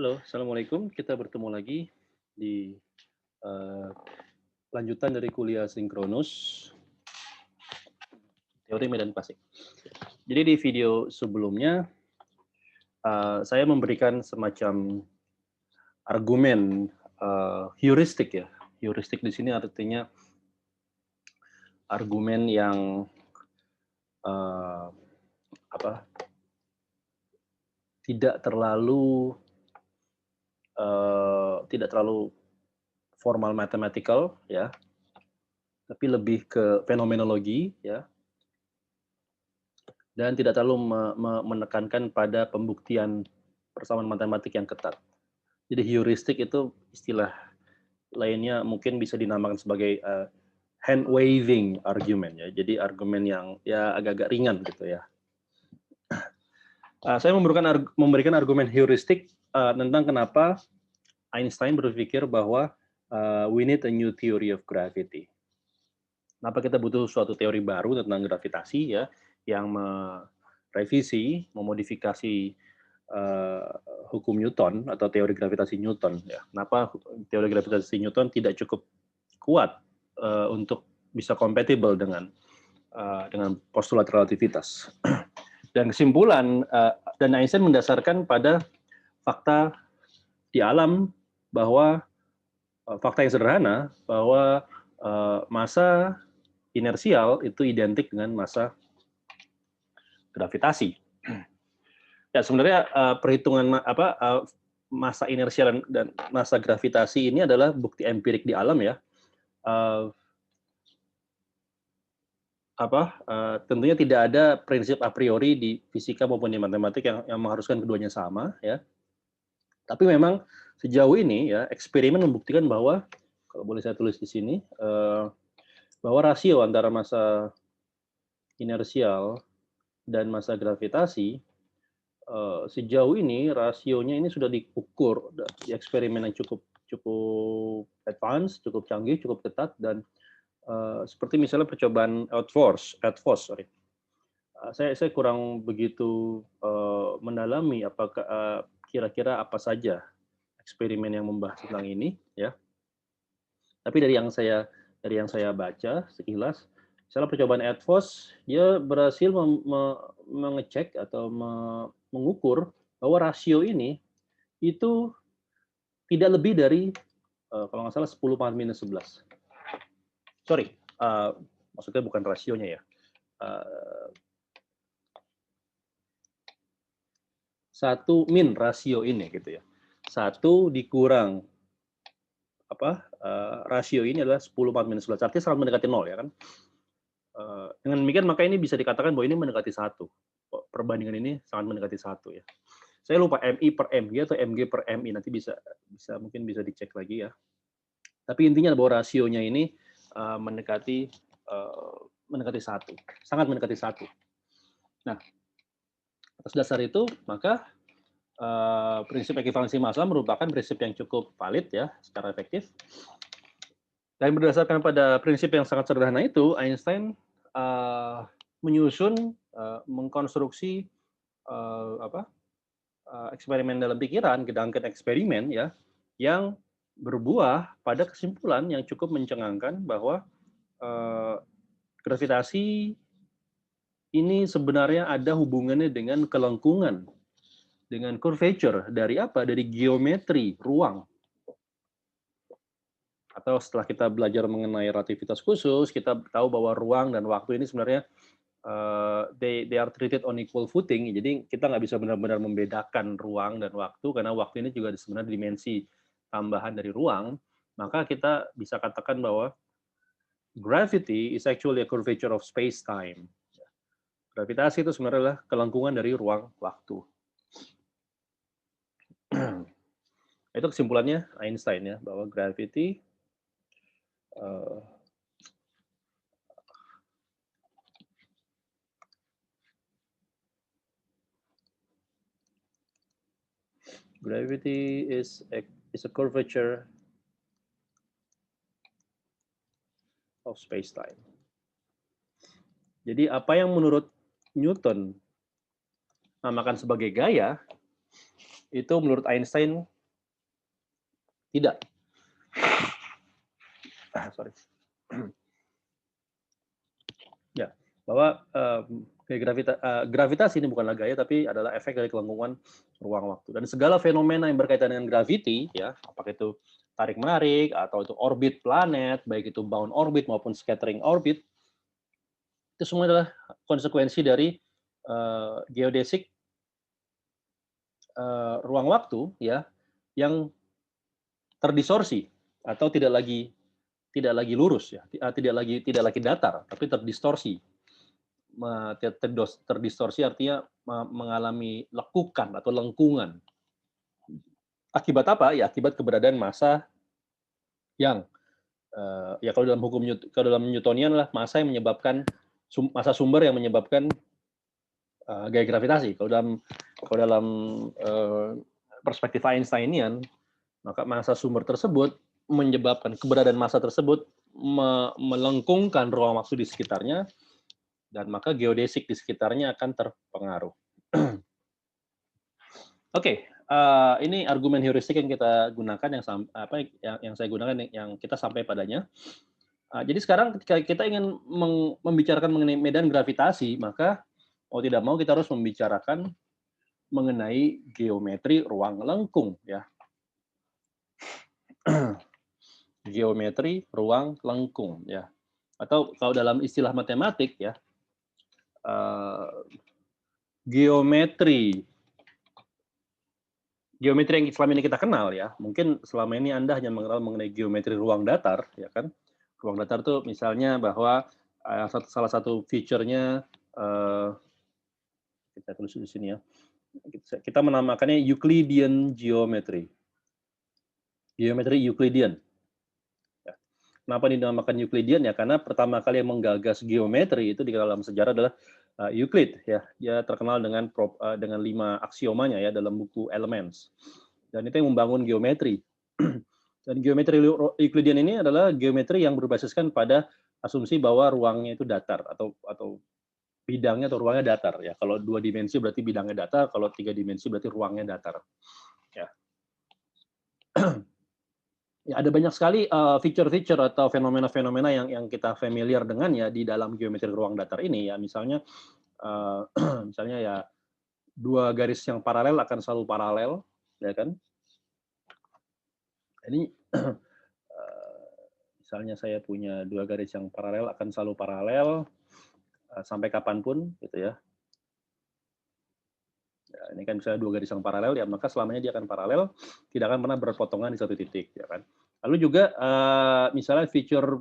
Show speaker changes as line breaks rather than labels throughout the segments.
Halo, assalamualaikum. Kita bertemu lagi di eh, lanjutan dari kuliah sinkronus teori medan klasik. Jadi di video sebelumnya saya memberikan semacam argumen heuristik ya. Heuristik di sini artinya argumen yang eh, apa tidak terlalu formal mathematical ya, tapi lebih ke fenomenologi ya, dan tidak terlalu menekankan pada pembuktian persamaan matematik yang ketat. Jadi heuristik itu istilah lainnya mungkin bisa dinamakan sebagai hand waving argument ya. Jadi argumen yang ya agak-agak ringan gitu ya. Saya memberikan argumen heuristik tentang kenapa Einstein berpikir bahwa we need a new theory of gravity. Kenapa kita butuh suatu teori baru tentang gravitasi ya, yang merevisi, memodifikasi hukum Newton atau teori gravitasi Newton ya. Kenapa teori gravitasi Newton tidak cukup kuat untuk bisa kompatibel dengan postulat relativitas. Dan kesimpulan dan Einstein mendasarkan pada fakta di alam bahwa fakta yang sederhana bahwa massa inersial itu identik dengan massa gravitasi. Ya sebenarnya perhitungan massa inersial dan massa gravitasi ini adalah bukti empirik di alam ya. Tentunya tidak ada prinsip a priori di fisika maupun di matematik yang mengharuskan keduanya sama ya. Tapi memang sejauh ini ya eksperimen membuktikan bahwa kalau boleh saya tulis di sini bahwa rasio antara massa inersial dan massa gravitasi sejauh ini rasionya ini sudah diukur di eksperimen yang cukup advance, cukup canggih, cukup ketat dan seperti misalnya percobaan sorry. Saya kurang begitu mendalami apakah kira-kira apa saja eksperimen yang membahas tentang ini ya. Tapi dari yang saya baca sekilas, misalnya percobaan Advos dia berhasil mengecek atau mengukur bahwa rasio ini itu tidak lebih dari kalau nggak salah 10 pangkat minus 11. Sorry, maksudnya bukan rasionya ya. Satu min rasio ini gitu ya. Satu dikurang rasio ini adalah 10 pangkat minus 11. Artinya sangat mendekati 0 ya kan. Dengan demikian maka ini bisa dikatakan bahwa ini mendekati 1. Perbandingan ini sangat mendekati 1 ya. Saya lupa MI per MG atau MG per MI, nanti mungkin bisa dicek lagi ya. Tapi intinya bahwa rasionya ini mendekati 1, sangat mendekati 1. Nah, atas dasar itu maka prinsip ekivalensi massa merupakan prinsip yang cukup valid ya secara efektif. Dan berdasarkan pada prinsip yang sangat sederhana itu, Einstein menyusun, mengkonstruksi eksperimen dalam pikiran, Gedanken eksperimen ya, yang berbuah pada kesimpulan yang cukup mencengangkan bahwa gravitasi ini sebenarnya ada hubungannya dengan kelengkungan, dengan curvature dari apa? Dari geometri ruang. Atau setelah kita belajar mengenai relativitas khusus, kita tahu bahwa ruang dan waktu ini sebenarnya they are treated on equal footing. Jadi kita nggak bisa benar-benar membedakan ruang dan waktu karena waktu ini juga sebenarnya dimensi tambahan dari ruang. Maka kita bisa katakan bahwa gravity is actually a curvature of space-time. Gravitasi itu sebenarnya adalah kelengkungan dari ruang waktu. Itu kesimpulannya Einstein ya, bahwa gravity gravity is a curvature of space-time. Jadi apa yang menurut Newton namakan sebagai gaya, itu menurut Einstein Tidak. Sorry. Ya, bahwa gravitasi ini bukanlah gaya, tapi adalah efek dari kelengkungan ruang waktu. Dan segala fenomena yang berkaitan dengan gravity, ya, apakah itu tarik menarik atau itu orbit planet, baik itu bound orbit maupun scattering orbit, itu semua adalah konsekuensi dari geodesik ruang waktu, ya, yang terdistorsi atau tidak lagi lurus, ya, tidak lagi datar, tapi terdistorsi. Terdistorsi artinya mengalami lekukan atau lengkungan. Akibat apa? Ya akibat keberadaan massa yang ya kalau dalam Newtonian lah massa yang menyebabkan massa sumber yang menyebabkan gaya gravitasi. Kalau dalam perspektif Einsteinian, maka massa sumber tersebut menyebabkan keberadaan massa tersebut melengkungkan ruang waktu di sekitarnya, dan maka geodesik di sekitarnya akan terpengaruh. Oke, ini argumen heuristik yang kita gunakan, yang saya gunakan, yang kita sampai padanya. Jadi sekarang ketika kita ingin membicarakan mengenai medan gravitasi, maka mau tidak mau kita harus membicarakan mengenai geometri ruang lengkung, ya. Geometri ruang lengkung, ya. Atau kalau dalam istilah matematik, ya, geometri yang selama ini kita kenal, ya. Mungkin selama ini Anda hanya mengenal mengenai geometri ruang datar, ya kan? Ruang datar itu misalnya bahwa salah satu feature-nya, kita tulis di sini, ya. Kita menamakannya Euclidean geometry. Geometri Euclidean. Ya. Kenapa dinamakan Euclidean? Ya karena pertama kali yang menggagas geometri itu di dalam sejarah adalah Euclid, ya. Dia terkenal dengan 5 aksiomanya, ya, dalam buku Elements. Dan itu yang membangun geometri. Dan geometri Euclidean ini adalah geometri yang berbasiskan pada asumsi bahwa ruangnya itu datar atau bidangnya atau ruangnya datar, ya. Kalau 2 dimensi berarti bidangnya datar, kalau 3 dimensi berarti ruangnya datar. Ya. Ya, ada banyak sekali feature-feature atau fenomena-fenomena yang kita familiar dengan, ya, di dalam geometri ruang datar ini, ya. Misalnya misalnya, ya, 2 garis yang paralel akan selalu paralel, ya kan? Ini misalnya saya punya 2 garis yang paralel akan selalu paralel sampai kapanpun, gitu, ya. Ya, ini kan misalnya 2 garis yang paralel, ya, maka selamanya dia akan paralel, tidak akan pernah berpotongan di satu titik, ya kan. Lalu juga misalnya feature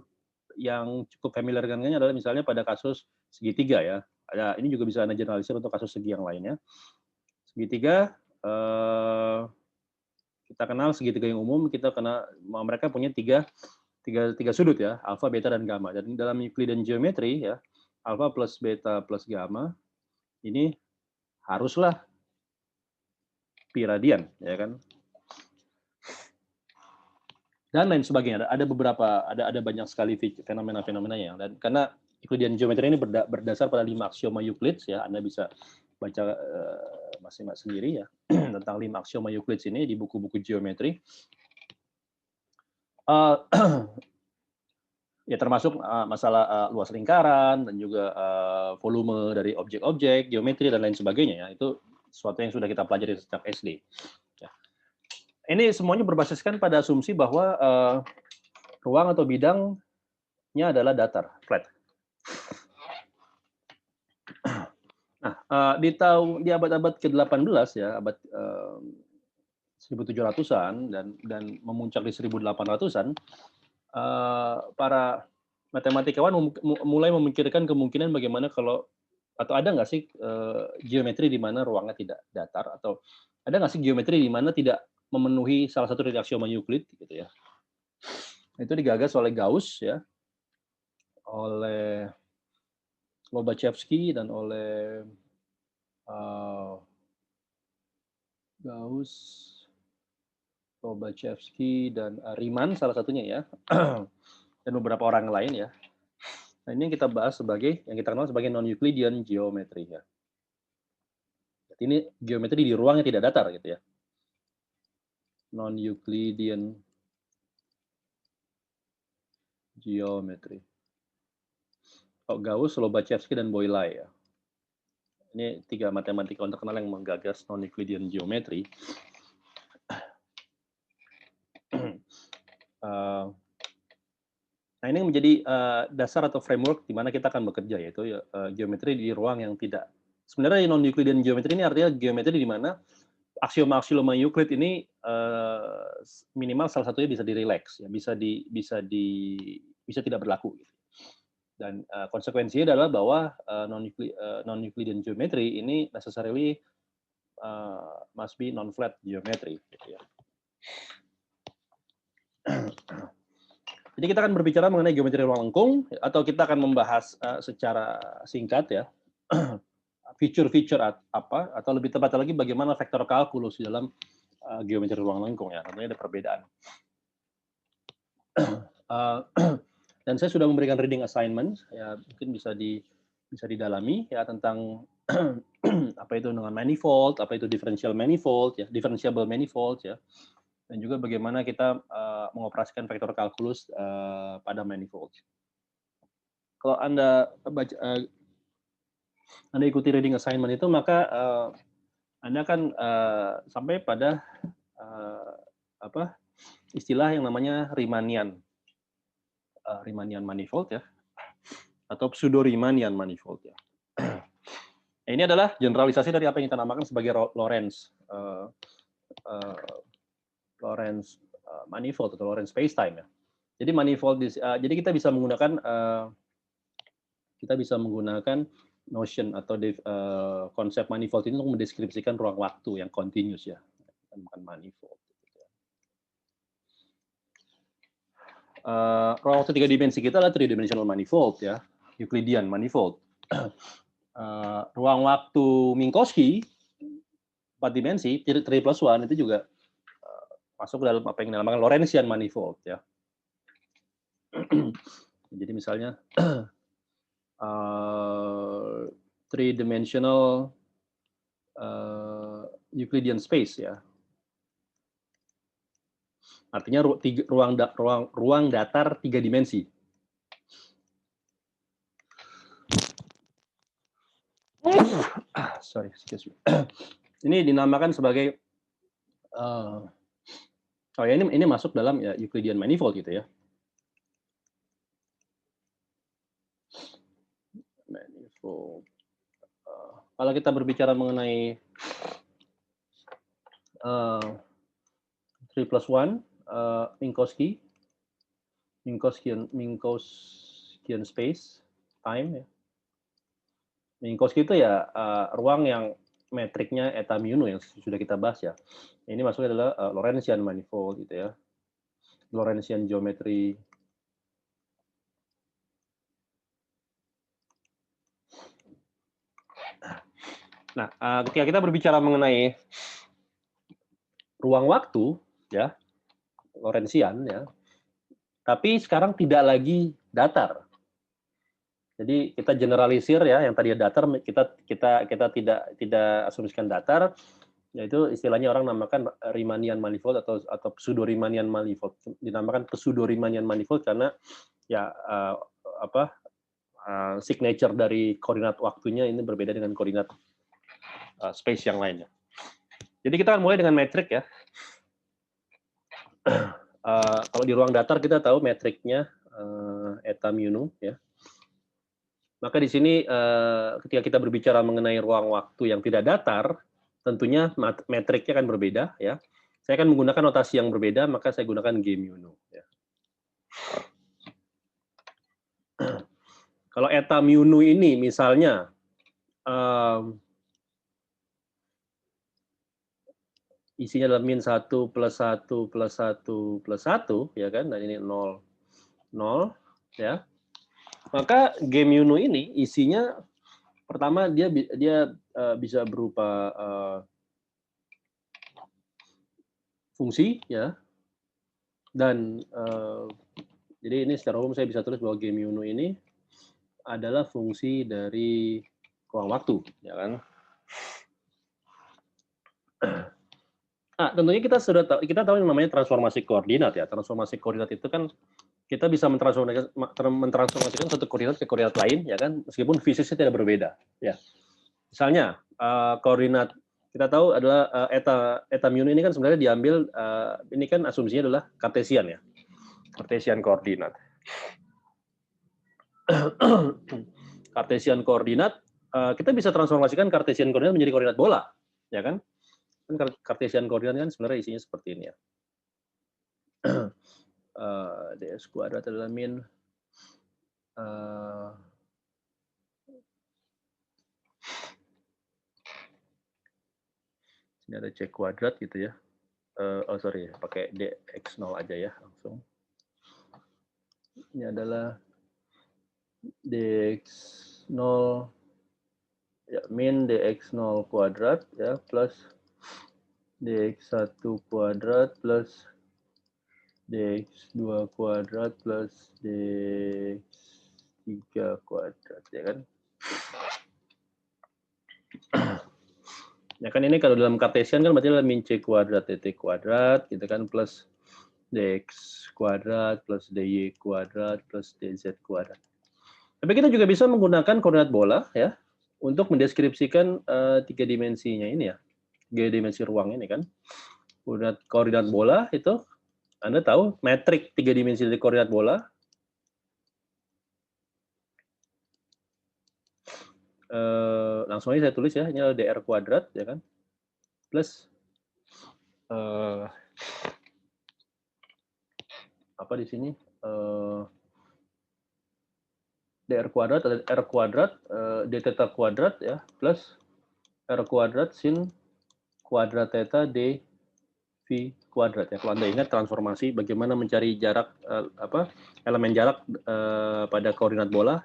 yang cukup familiar dengannya adalah misalnya pada kasus segitiga, ya. Ini juga bisa Anda generalisir untuk kasus segi yang lainnya. Segitiga, kita kenal segitiga yang umum, mereka punya tiga sudut, ya, alfa, beta, dan gamma. Dan dalam Euclidean geometry, ya, alfa plus beta plus gamma ini haruslah pi radian, ya kan? Dan lain sebagainya. Ada banyak sekali fenomena-fenomenanya, dan karena Euclidean geometry ini berdasar pada 5 aksioma Euclid, ya. Anda bisa baca masing-masing sendiri, ya, tentang 5 aksioma Euclid ini di buku-buku geometri. Ya, termasuk masalah luas lingkaran dan juga volume dari objek-objek, geometri, dan lain sebagainya, ya. Itu sesuatu yang sudah kita pelajari sejak SD. Ya. Ini semuanya berbasiskan pada asumsi bahwa ruang atau bidangnya adalah datar, flat. Nah, di abad-abad ke-18, ya, abad 1700-an dan memuncak di 1800-an, para matematikawan mulai memikirkan kemungkinan bagaimana atau ada nggak sih geometri di mana ruangnya tidak datar, atau ada nggak sih geometri di mana tidak memenuhi salah satu dari aksioma Euclid, gitu, ya. Itu digagas oleh Gauss, ya, oleh Lobachevsky, dan oleh Gauss, Lobachevsky, dan Riemann salah satunya, ya. Dan beberapa orang lain, ya. Nah, ini yang kita bahas yang kita kenal sebagai non-Euclidean geometry, ya. Jadi ini geometri di ruang yang tidak datar, gitu, ya. Non-Euclidean geometry. Oh, Gauss, Lobachevsky, dan Boilai ya. Ini 3 matematikawan terkenal yang menggagas non-Euclidean geometry. Nah, ini menjadi dasar atau framework di mana kita akan bekerja, yaitu geometri di ruang yang tidak. Sebenarnya non-Euclidean geometry ini artinya geometri di mana aksioma-aksioma Euclid ini minimal salah satunya bisa direlax, ya, bisa tidak berlaku. Gitu. Dan konsekuensinya adalah bahwa non-Euclidean geometry ini necessarily must be non-flat geometry. Gitu ya. Jadi kita akan berbicara mengenai geometri ruang lengkung, atau kita akan membahas secara singkat ya feature-feature apa, atau lebih tepat lagi bagaimana vektor kalkulus di dalam geometri ruang lengkung ya. Tentunya ada perbedaan. Dan saya sudah memberikan reading assignment ya, mungkin bisa didalami ya tentang apa itu dengan manifold, apa itu differential manifold ya, differentiable manifold ya. Dan juga bagaimana kita mengoperasikan vektor kalkulus pada manifold. Kalau Anda Anda ikuti reading assignment itu, maka Anda akan sampai pada istilah yang namanya Riemannian manifold ya, atau pseudo Riemannian manifold ya. Ini adalah generalisasi dari apa yang kita namakan sebagai Lorentz manifold atau Lorentz spacetime ya. Jadi manifold, jadi kita bisa menggunakan notion atau konsep manifold ini untuk mendeskripsikan ruang waktu yang continuous ya, bukan manifold. Ruang waktu 3 dimensi kita adalah 3-dimensional manifold ya, Euclidean manifold. Ruang waktu Minkowski 4 dimensi 3+1 itu juga masuk dalam apa yang dinamakan Lorentzian manifold ya. Jadi misalnya 3-dimensional Euclidean space ya. Artinya ruang datar 3 dimensi. Sorry, excuse me. Ini dinamakan sebagai ini masuk dalam ya Euclidean manifold gitu ya. Manifold. Kalau kita berbicara mengenai 3+1 Minkowskian space time ya. Minkowski itu ya ruang yang metriknya eta mu nu yang sudah kita bahas ya. Ini maksudnya adalah Lorentzian manifold gitu ya. Lorentzian geometry. Nah, ketika kita berbicara mengenai ruang waktu ya, Lorentzian ya. Tapi sekarang tidak lagi datar. Jadi kita generalisir ya, yang tadi datar kita tidak asumsikan datar, yaitu istilahnya orang namakan Riemannian manifold atau pseudo Riemannian manifold. Dinamakan pseudo Riemannian manifold karena ya signature dari koordinat waktunya ini berbeda dengan koordinat space yang lainnya. Jadi kita akan mulai dengan metrik ya. Kalau di ruang datar kita tahu metriknya eta mu nu ya. Maka di sini ketika kita berbicara mengenai ruang waktu yang tidak datar, tentunya metriknya akan berbeda ya. Saya akan menggunakan notasi yang berbeda, maka saya gunakan G mu nu ya. Kalau eta mu nu ini misalnya isinya adalah min 1 plus 1 plus 1 plus 1 ya kan, dan ini 0 ya. Maka G mu nu ini isinya pertama dia bisa berupa fungsi ya, dan jadi ini secara umum saya bisa tulis bahwa G mu nu ini adalah fungsi dari ruang waktu ya kan. Nah, tentunya kita tahu yang namanya transformasi koordinat ya. Transformasi koordinat itu kan kita bisa mentransformasikan satu koordinat ke koordinat lain, ya kan, meskipun fisiknya tidak berbeda. Ya, misalnya koordinat kita tahu adalah eta mu ini kan sebenarnya diambil, ini kan asumsinya adalah Kartesian ya, Kartesian koordinat. Kartesian koordinat, kita bisa transformasikan Kartesian koordinat menjadi koordinat bola, ya kan? Kartesian koordinat kan sebenarnya isinya seperti ini ya. ds kuadrat adalah min ini ada c kuadrat gitu ya. Sorry, pakai dx0 aja ya langsung. Ini adalah dx0 ya, min dx0 kuadrat ya plus dx1 kuadrat plus dx2 kuadrat plus dx3 kuadrat, ya kan? Ya kan ini kalau dalam Kartesian kan berarti adalah min c kuadrat dt kuadrat gitu kan plus dx kuadrat plus dy kuadrat plus dz kuadrat. Tapi kita juga bisa menggunakan koordinat bola ya untuk mendeskripsikan tiga dimensinya ini ya, tiga dimensi ruang ini kan. Koordinat bola itu Anda tahu metrik tiga dimensi dari koordinat bola. Langsung aja saya tulis ya, ini adalah dr kuadrat ya kan, plus apa di sini dr kuadrat ada r kuadrat d theta kuadrat ya plus r kuadrat sin kuadrat theta d v kuadrat ya. Kalau Anda ingat transformasi bagaimana mencari jarak elemen jarak pada koordinat bola.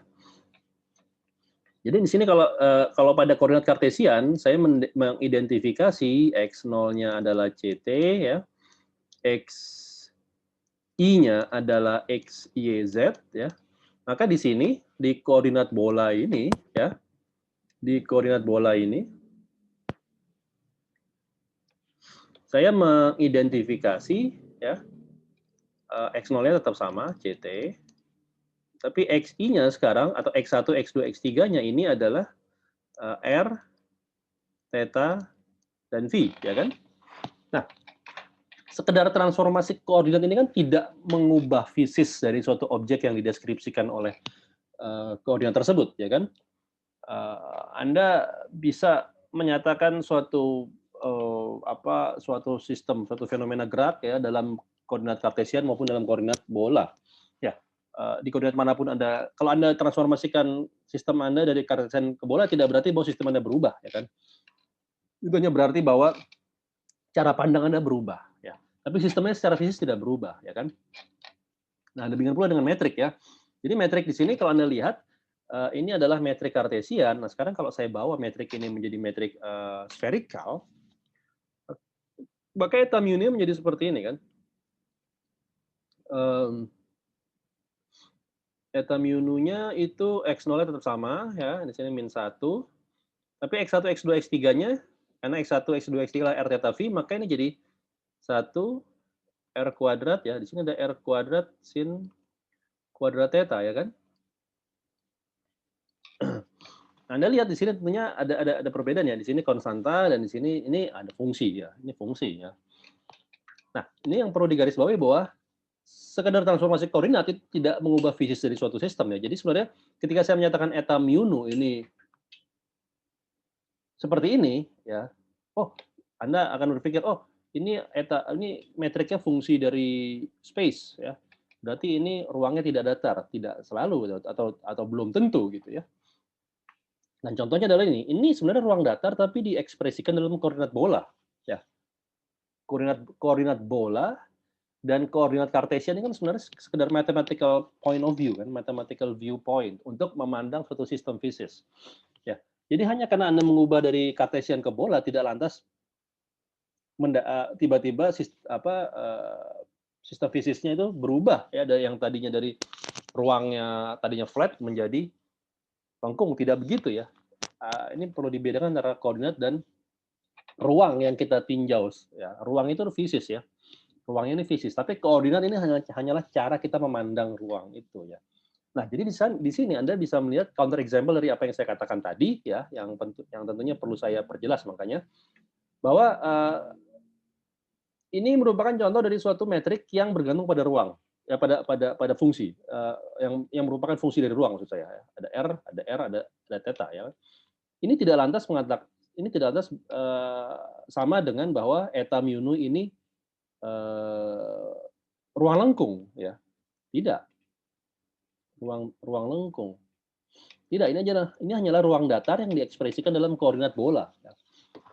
Jadi di sini kalau pada koordinat Kartesian saya mengidentifikasi x0-nya adalah ct ya, xi-nya adalah xyz ya. Maka di sini di koordinat bola ini ya, di koordinat bola ini saya mengidentifikasi ya x0-nya tetap sama ct. Tapi xi-nya sekarang atau x1, x2, x3-nya ini adalah r, theta, dan v, ya kan? Nah, sekedar transformasi koordinat ini kan tidak mengubah fisis dari suatu objek yang dideskripsikan oleh koordinat tersebut, ya kan? Anda bisa menyatakan suatu suatu sistem, suatu fenomena gerak ya dalam koordinat Kartesian maupun dalam koordinat bola. Ya, di koordinat manapun Anda, kalau Anda transformasikan sistem Anda dari Kartesian ke bola tidak berarti bahwa sistem Anda berubah, ya kan? Itu hanya berarti bahwa cara pandang Anda berubah, ya. Tapi sistemnya secara fisik tidak berubah, ya kan? Nah, demikian pula dengan metrik ya. Jadi metrik di sini kalau Anda lihat ini adalah metrik Kartesian. Nah, sekarang kalau saya bawa metrik ini menjadi metrik spherical, maka eta mu ini menjadi seperti ini kan. Eta mu-nya itu x0-nya tetap sama ya, di sini min 1. Tapi x1, x2, x3-nya karena x1, x2, x3 adalah r theta v, maka ini jadi 1 r kuadrat ya. Di sini ada r kuadrat sin kuadrat theta ya kan. Anda lihat di sini tentunya ada perbedaan ya. Di sini konstanta dan di sini ini ada fungsi ya. Ini fungsi ya. Nah, ini yang perlu digarisbawahi bahwa sekedar transformasi koordinat itu tidak mengubah fisis dari suatu sistem ya. Jadi sebenarnya ketika saya menyatakan eta mu ini seperti ini ya. Oh, Anda akan berpikir, oh, ini metriknya fungsi dari space ya. Berarti ini ruangnya tidak datar, tidak selalu atau belum tentu gitu ya. Dan contohnya adalah ini sebenarnya ruang datar tapi diekspresikan dalam koordinat bola ya. Koordinat bola dan koordinat Kartesian ini kan sebenarnya sekedar mathematical point of view kan, mathematical viewpoint untuk memandang suatu sistem fisis. Ya. Jadi hanya karena Anda mengubah dari Kartesian ke bola tidak lantas tiba-tiba sistem fisisnya itu berubah ya, dari yang tadinya dari ruangnya tadinya flat menjadi lengkung, tidak begitu ya. Ini perlu dibedakan antara koordinat dan ruang yang kita tinjau ya. Ruang itu fisis ya. Ruangnya ini fisis, tapi koordinat ini hanyalah cara kita memandang ruang itu ya. Nah, jadi di sini Anda bisa melihat counter example dari apa yang saya katakan tadi ya, yang tentunya perlu saya perjelas makanya bahwa ini merupakan contoh dari suatu metrik yang bergantung pada ruang, ya pada fungsi yang merupakan fungsi dari ruang maksud saya. Ya. Ada R, ada theta ya. Ini tidak lantas sama dengan bahwa eta mu nu ini ruang lengkung ya. Tidak, ruang lengkung. Tidak, ini hanyalah ruang datar yang diekspresikan dalam koordinat bola. Ya.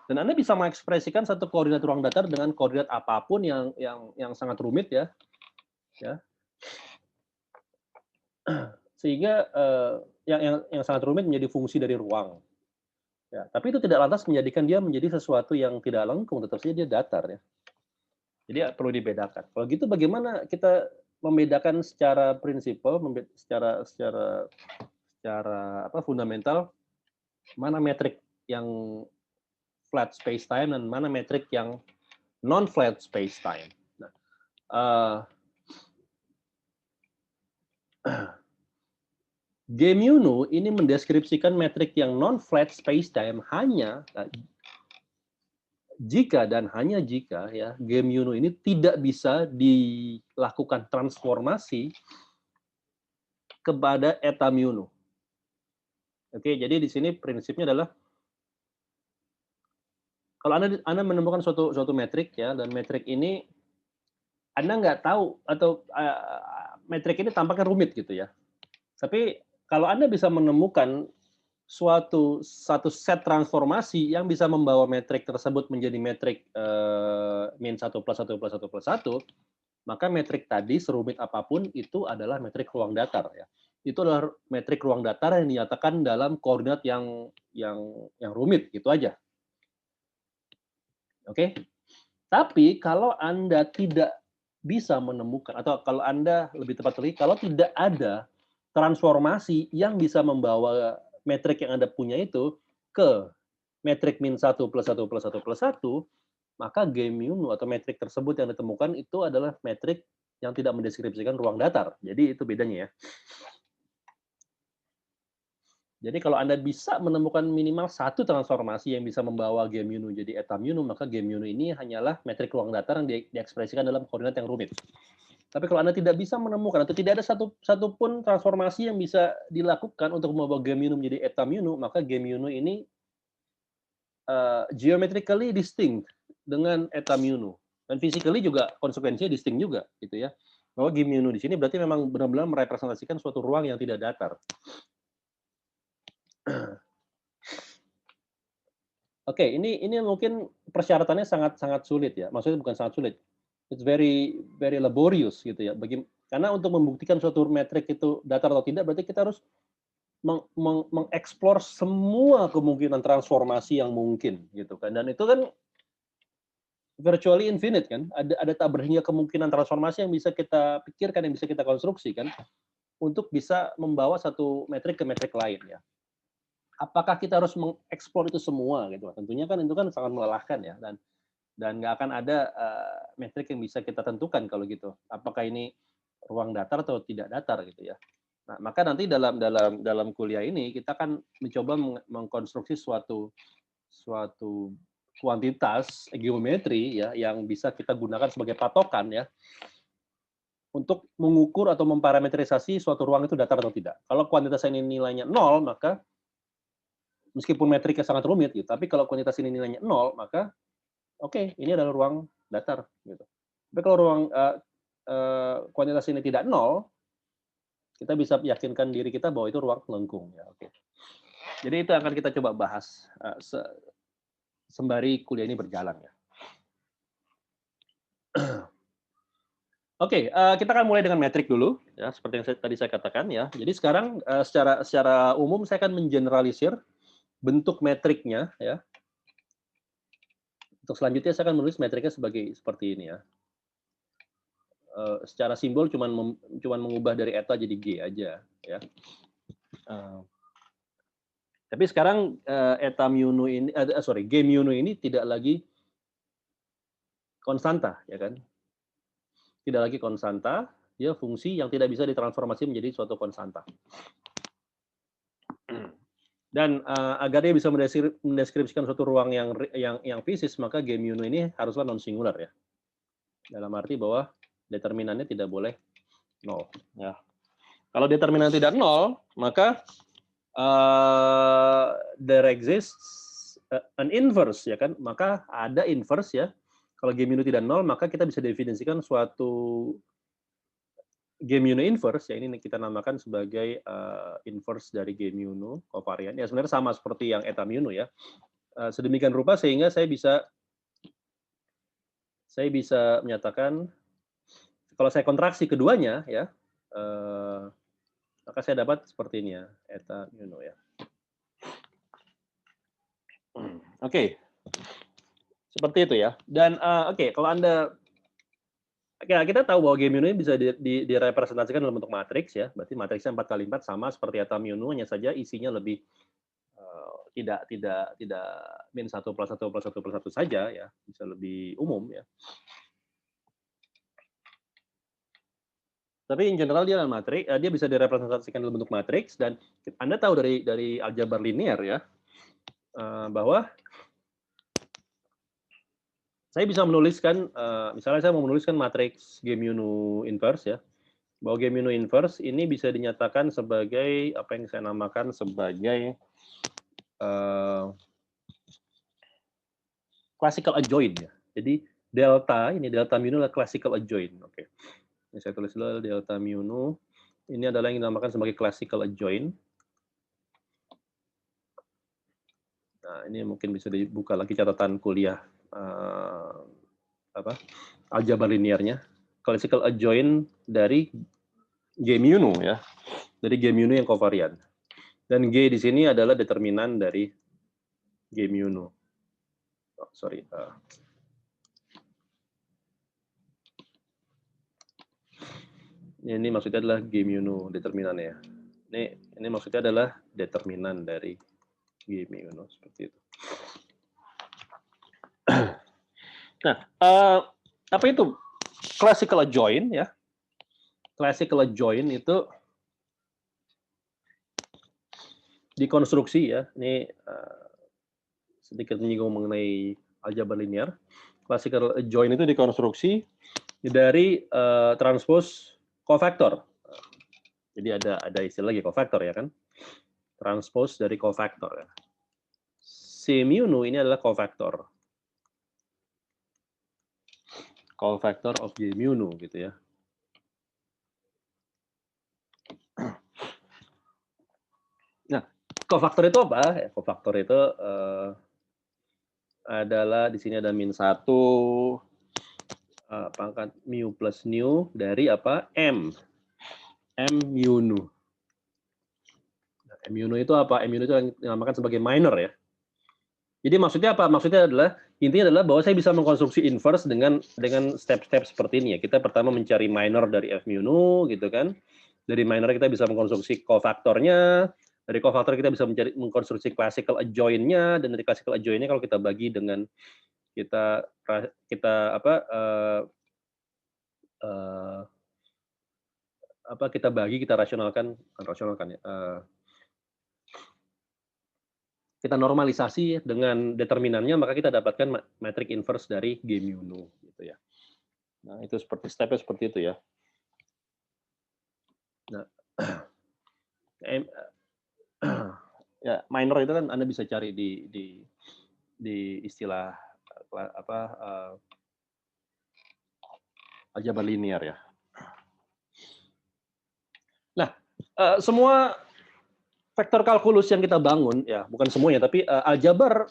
Dan Anda bisa mengekspresikan satu koordinat ruang datar dengan koordinat apapun yang sangat rumit ya. Ya. Sehingga yang sangat rumit menjadi fungsi dari ruang. Ya, tapi itu tidak lantas menjadikan dia menjadi sesuatu yang tidak lengkung, tetap saja dia datar ya. Jadi perlu dibedakan. Kalau gitu bagaimana kita membedakan secara prinsipal, secara fundamental mana metrik yang flat space time dan mana metrik yang non flat space time. Nah, G mu nu ini mendeskripsikan metrik yang non flat space time hanya jika dan hanya jika ya G mu nu ini tidak bisa dilakukan transformasi kepada eta mu nu. Oke, jadi di sini prinsipnya adalah kalau Anda menemukan suatu metrik ya, dan metrik ini Anda nggak tahu atau metrik ini tampaknya rumit gitu ya. Tapi kalau Anda bisa menemukan satu set transformasi yang bisa membawa metrik tersebut menjadi metrik min 1 plus 1 plus 1 plus 1, maka metrik tadi serumit apapun itu adalah metrik ruang datar ya. Itu adalah metrik ruang datar yang dinyatakan dalam koordinat yang rumit gitu aja. Oke. Tapi kalau Anda tidak bisa menemukan atau kalau Anda lebih tepat lagi kalau tidak ada transformasi yang bisa membawa metrik yang Anda punya itu ke metrik min 1 plus 1 plus 1 plus 1, maka G mu nu atau metrik tersebut yang ditemukan itu adalah metrik yang tidak mendeskripsikan ruang datar. Jadi itu bedanya ya. Jadi kalau Anda bisa menemukan minimal satu transformasi yang bisa membawa G mu nu jadi eta mu nu, maka G mu nu ini hanyalah metrik ruang datar yang diekspresikan dalam koordinat yang rumit. Tapi kalau Anda tidak bisa menemukan atau tidak ada satupun transformasi yang bisa dilakukan untuk membawa G mu nu menjadi eta mu nu, maka G mu nu ini geometrically distinct dengan eta mu nu. Dan physically juga konsekuensinya distinct juga gitu ya. Bahwa G mu nu di sini berarti memang benar-benar merepresentasikan suatu ruang yang tidak datar. Oke, ini mungkin persyaratannya sangat sulit ya. Maksudnya bukan sangat sulit. It's very laborious gitu ya. Karena untuk membuktikan suatu metrik itu datar atau tidak, berarti kita harus mengeksplor semua kemungkinan transformasi yang mungkin gitu kan. Dan itu kan virtually infinite kan. Ada tak berhingga kemungkinan transformasi yang bisa kita pikirkan, yang bisa kita konstruksi kan, untuk bisa membawa satu metrik ke metrik lain ya. Apakah kita harus mengeksplor itu semua gitu? Tentunya kan itu kan sangat melelahkan ya, dan nggak akan ada metrik yang bisa kita tentukan kalau gitu. Apakah ini ruang datar atau tidak datar gitu ya. Nah, maka nanti dalam kuliah ini kita akan mencoba mengkonstruksi suatu kuantitas geometri ya yang bisa kita gunakan sebagai patokan ya untuk mengukur atau memparametrisasi suatu ruang itu datar atau tidak. Kalau kuantitas ini nilainya 0, maka meskipun metriknya sangat rumit gitu, tapi kalau kuantitas ini nilainya 0, maka oke, ini adalah ruang datar gitu. Tapi kalau ruang kuantitas ini tidak 0, kita bisa yakinkan diri kita bahwa itu ruang lengkung ya. Oke. Jadi itu akan kita coba bahas sembari kuliah ini berjalan ya. Oke, kita akan mulai dengan metrik dulu ya, seperti yang tadi saya katakan ya. Jadi sekarang secara umum saya akan mengeneralisir bentuk metriknya ya. Untuk selanjutnya saya akan menulis metriknya seperti ini ya. Secara simbol cuman mengubah dari eta jadi G aja ya. Tapi sekarang eta mu nu ini G mu nu ini tidak lagi konstanta ya kan. tidak lagi konstanta, dia fungsi yang tidak bisa ditransformasi menjadi suatu konstanta. Dan agar dia bisa mendeskripsikan suatu ruang yang fisis, maka game UNO ini haruslah non singular ya. Dalam arti bahwa determinannya tidak boleh 0 ya. Kalau determinan tidak 0, maka there exists an inverse ya kan, maka ada inverse ya. Kalau game UNO tidak 0, maka kita bisa definisikan suatu game UNO inverse ya, ini kita namakan sebagai inverse dari game UNO covariant. Ya sebenarnya sama seperti yang eta UNO ya. Sedemikian rupa sehingga saya bisa menyatakan kalau saya kontraksi keduanya ya, maka saya dapat seperti ini ya, eta UNO ya. Oke. Seperti itu ya. Dan oke, kalau Anda kita tahu bahwa game UNO ini bisa direpresentasikan dalam bentuk matriks ya. Berarti matriksnya 4x4 sama seperti eta UNO, hanya saja isinya lebih tidak min 1 plus 1 plus 1 plus 1 saja ya, bisa lebih umum ya. Tapi in general dia adalah matriks, dia bisa direpresentasikan dalam bentuk matriks, dan Anda tahu dari aljabar linear ya, bahwa saya bisa menuliskan, misalnya saya mau menuliskan matriks game UNO inverse ya, bahwa game UNO inverse ini bisa dinyatakan sebagai apa yang saya namakan sebagai classical adjoint ya. Jadi delta mu adalah classical adjoint. Oke. Ini saya tulis dulu delta mu ini adalah yang dinamakan sebagai classical adjoint. Nah, ini mungkin bisa dibuka lagi catatan kuliah aljabar linearnya. Classical adjoint dari game UNO ya. Dari game UNO yang covariant. Dan G di sini adalah determinan dari game UNO. Oh, sorry. Ini maksudnya adalah game UNO determinannya. Ini maksudnya adalah determinan dari game UNO seperti itu. Nah, apa itu classical adjoint ya? Classical adjoint itu dikonstruksi ya. Ini sedikit menyinggung mengenai aljabar linear. Classical adjoint itu dikonstruksi dari transpose cofactor. Jadi ada istilah lagi cofactor ya kan? Transpose dari cofactor ya. C mu nu ini adalah cofactor. Cofactor of G mu nu gitu ya. Nah, cofactor itu apa? Ya, cofactor itu adalah di sini ada min 1 pangkat mu plus nu dari apa? M mu nu. Nah, mu nu itu apa? Mu nu itu yang dinamakan sebagai minor ya. Jadi maksudnya apa? Maksudnya adalah intinya adalah bahwa saya bisa mengkonstruksi inverse dengan step-step seperti ini ya. Kita pertama mencari minor dari F mu nu gitu kan. Dari minor kita bisa mengkonstruksi cofactornya. Dari cofactor kita bisa mengkonstruksi classical adjoint-nya, dan dari classical adjoint-nya kalau kita bagi dengan kita bagi, kita rasionalkan ya. Kita normalisasi dengan determinannya, maka kita dapatkan metrik inverse dari G mu nu gitu ya. Nah, itu stepnya seperti itu ya. Nah, ya minor itu kan Anda bisa cari di istilah aljabar linear ya. Nah, semua vektor kalkulus yang kita bangun ya, bukan semuanya, tapi aljabar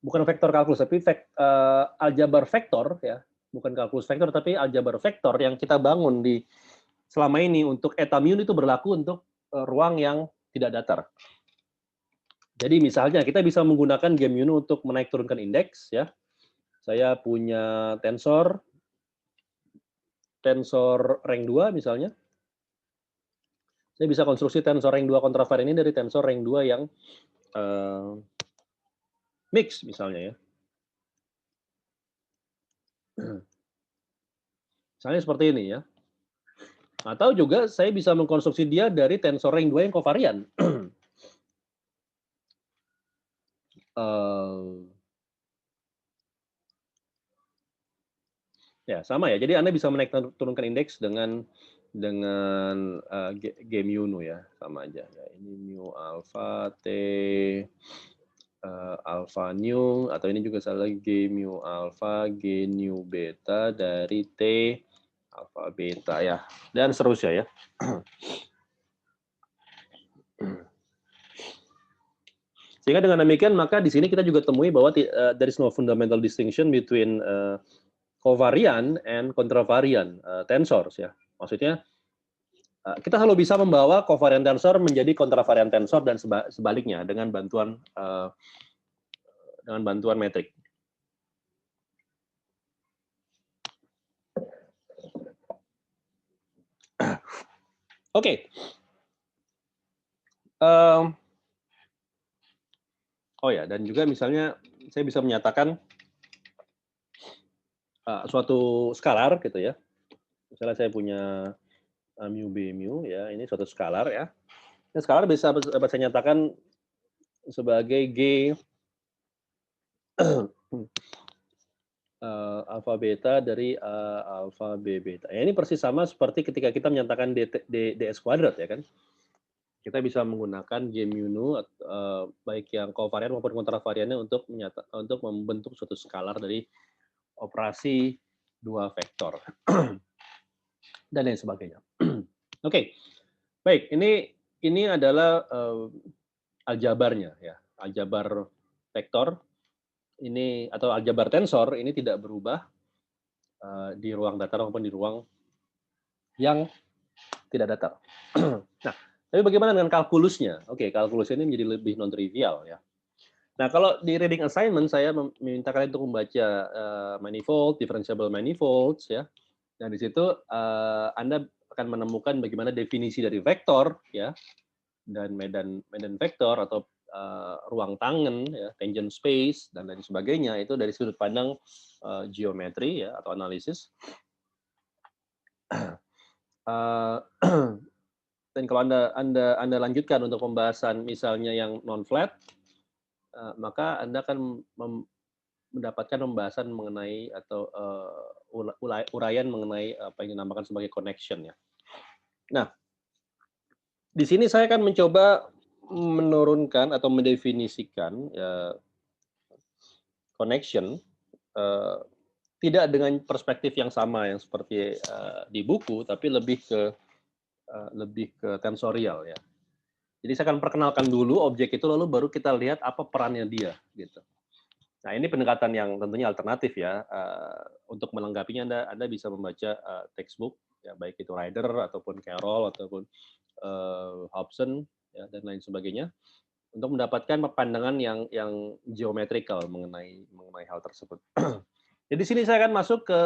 bukan vektor kalkulus, tapi aljabar vektor ya, bukan kalkulus vektor, tapi aljabar vektor yang kita bangun di selama ini untuk eta mu itu berlaku untuk ruang yang tidak datar. Jadi misalnya kita bisa menggunakan game UNO untuk menaik turunkan indeks ya. Saya punya tensor rank 2 misalnya. Saya bisa konstruksi tensor rank 2 kontravarian ini dari tensor rank 2 yang mix misalnya ya. Misalnya seperti ini ya. Atau juga saya bisa mengkonstruksi dia dari tensor ring 2 yang kovarian. Ya, sama ya. Jadi Anda bisa menaik turunkan indeks dengan G mu ya, sama aja ya. Ini mu alpha T alpha nu, atau ini juga salah G mu alpha G nu beta dari T alpha beta ya, dan seterusnya ya. Sehingga dengan demikian maka di sini kita juga temui bahwa there is no fundamental distinction between covariant and contravariant tensors ya. Maksudnya kita selalu bisa membawa covariant tensor menjadi contravariant tensor dan sebaliknya dengan bantuan metrik. Oke. Oh ya, dan juga misalnya saya bisa menyatakan suatu skalar gitu ya. Misalnya saya punya mu b mu ya, ini suatu skalar ya. Nah, skalar dapat saya nyatakan sebagai G alpha beta dari alpha b beta. Ya, ini persis sama seperti ketika kita menyatakan ds kuadrat ya kan. Kita bisa menggunakan G mu nu baik yang kovarian maupun kontravariannya untuk membentuk suatu skalar dari operasi dua vektor dan lain sebagainya. Oke. Baik, ini adalah aljabarnya ya. Aljabar vektor ini atau aljabar tensor ini tidak berubah di ruang datar maupun di ruang yang tidak datar. Nah, tapi bagaimana dengan kalkulusnya? Oke, kalkulus ini menjadi lebih non trivial ya. Nah, kalau di reading assignment saya meminta kalian untuk membaca manifold, differentiable manifolds ya. Dan di situ Anda akan menemukan bagaimana definisi dari vektor ya, dan medan vektor atau ruang tangen ya, tangent space dan lain sebagainya itu dari sudut pandang geometri ya atau analisis. Dan kalau Anda lanjutkan untuk pembahasan misalnya yang non flat, maka Anda akan mendapatkan pembahasan mengenai atau uraian mengenai apa yang dinamakan sebagai connection ya. Nah, di sini saya akan mencoba menurunkan atau mendefinisikan connection tidak dengan perspektif yang sama yang seperti di buku, tapi lebih ke tensorial ya. Jadi saya akan perkenalkan dulu objek itu, lalu baru kita lihat apa perannya dia gitu. Nah, ini pendekatan yang tentunya alternatif ya. Untuk melengkapinya Anda bisa membaca textbook ya, baik itu Ryder ataupun Carroll ataupun Hobson ya, dan lain sebagainya, untuk mendapatkan pandangan yang geometrikal mengenai hal tersebut. Jadi di sini saya akan masuk ke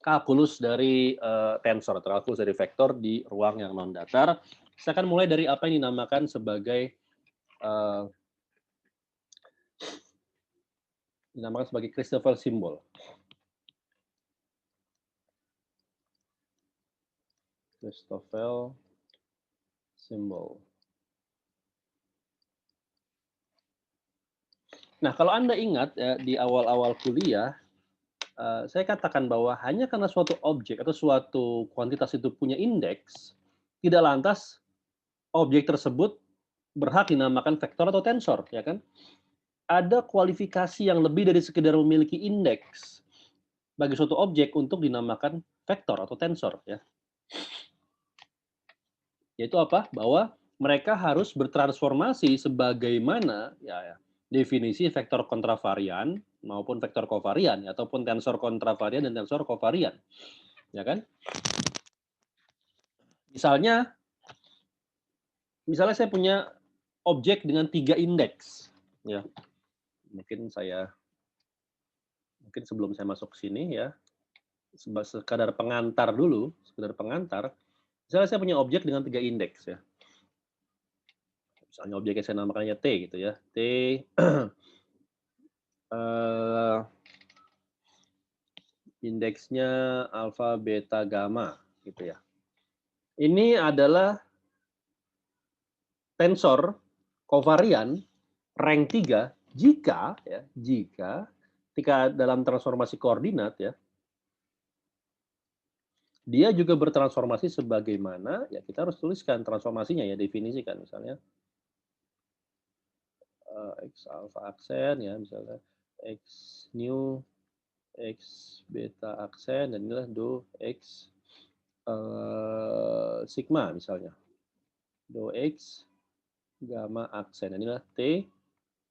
kalkulus dari tensor atau kalkulus dari vektor di ruang yang non datar. Saya akan mulai dari apa yang dinamakan sebagai Christoffel symbol. Christoffel symbol. Nah, kalau Anda ingat ya, di awal-awal kuliah, saya katakan bahwa hanya karena suatu objek atau suatu kuantitas itu punya indeks, tidak lantas objek tersebut berhak dinamakan vektor atau tensor, ya kan? Ada kualifikasi yang lebih dari sekedar memiliki indeks bagi suatu objek untuk dinamakan vektor atau tensor, ya. Yaitu apa? Bahwa mereka harus bertransformasi sebagaimana ya definisi vektor kontravarian maupun vektor kovarian ataupun tensor kontravarian dan tensor kovarian. Ya kan? Misalnya saya punya objek dengan 3 indeks ya. Mungkin sebelum saya masuk ke sini ya, sekadar pengantar dulu, Misalnya saya punya objek dengan 3 indeks ya. Misalnya objeknya saya namakannya T gitu ya. T indeksnya alfa, beta, gamma, gitu ya. Ini adalah tensor kovarian rank 3 jika ketika dalam transformasi koordinat ya, dia juga bertransformasi sebagaimana ya kita harus tuliskan transformasinya ya, definisikan misalnya X alpha aksen ya misalnya X new X beta aksen dan inilah do X sigma misalnya do X gamma aksen dan inilah T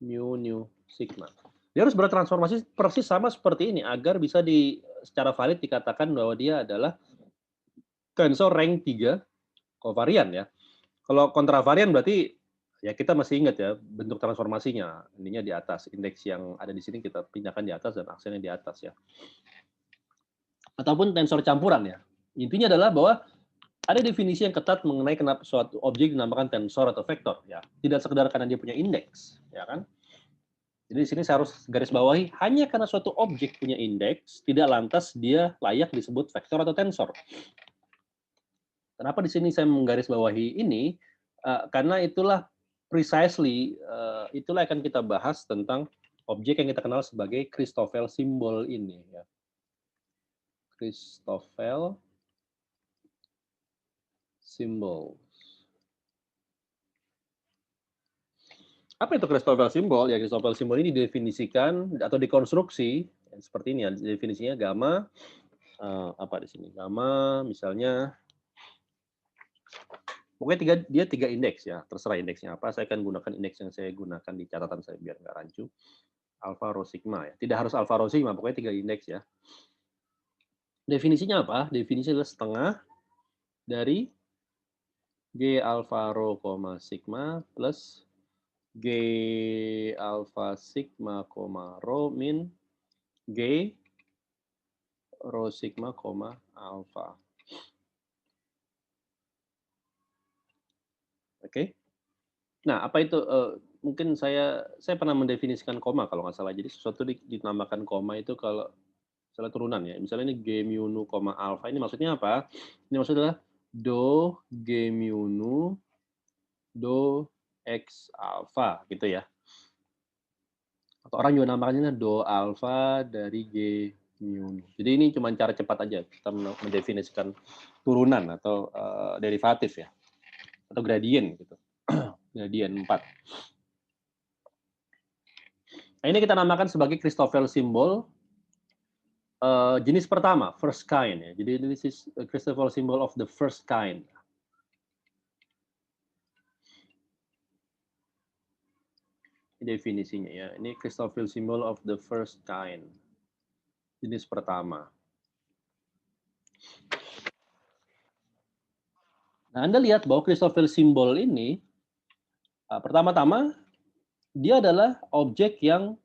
mu new sigma. Dia harus bertransformasi persis sama seperti ini agar bisa secara valid dikatakan bahwa dia adalah tensor rank 3 kovarian ya. Kalau kontravarian berarti ya kita masih ingat ya bentuk transformasinya. Ininya di atas, indeks yang ada di sini kita pindahkan di atas dan aksennya di atas ya. Ataupun tensor campuran ya. Intinya adalah bahwa ada definisi yang ketat mengenai kenapa suatu objek dinamakan tensor atau vektor ya. Tidak sekedar karena dia punya indeks, ya kan? Jadi di sini saya harus garis bawahi hanya karena suatu objek punya indeks tidak lantas dia layak disebut vektor atau tensor. Kenapa di sini saya menggarisbawahi ini? Karena itulah precisely itulah akan kita bahas tentang objek yang kita kenal sebagai Christoffel symbol ini ya. Christoffel symbol. Apa itu Christoffel symbol? Ya Christoffel symbol ini didefinisikan atau dikonstruksi seperti ini ya. Definisinya gamma apa di sini? Gamma misalnya pokoknya dia tiga indeks ya, terserah indeksnya apa. Saya akan gunakan indeks yang saya gunakan di catatan saya biar nggak rancu. Alfa, rho, sigma ya. Tidak harus alfa, rho, sigma, pokoknya tiga indeks ya. Definisinya apa? Definisinya adalah setengah dari G alfa rho, sigma plus G alfa sigma, rho min G rho sigma, alfa. Oke. Nah, apa itu mungkin saya pernah mendefinisikan koma kalau nggak salah. Jadi sesuatu dinamakan koma itu kalau misalnya turunan ya. Misalnya ini G mu nu, alfa ini maksudnya apa? Ini maksudnya adalah do G mu nu do X alfa gitu ya. Atau orang juga namakannya do alfa dari G mu nu. Jadi ini cuma cara cepat aja kita mendefinisikan turunan atau derivatif ya. Atau gradien gitu. Gradien 4. Nah, ini kita namakan sebagai Christoffel symbol jenis pertama, first kind ya. Jadi ini Christoffel symbol of the first kind. Definisinya ya. Ini Christoffel symbol of the first kind. Jenis pertama. Nah, Anda lihat bahwa Christoffel symbol ini pertama-tama dia adalah objek yang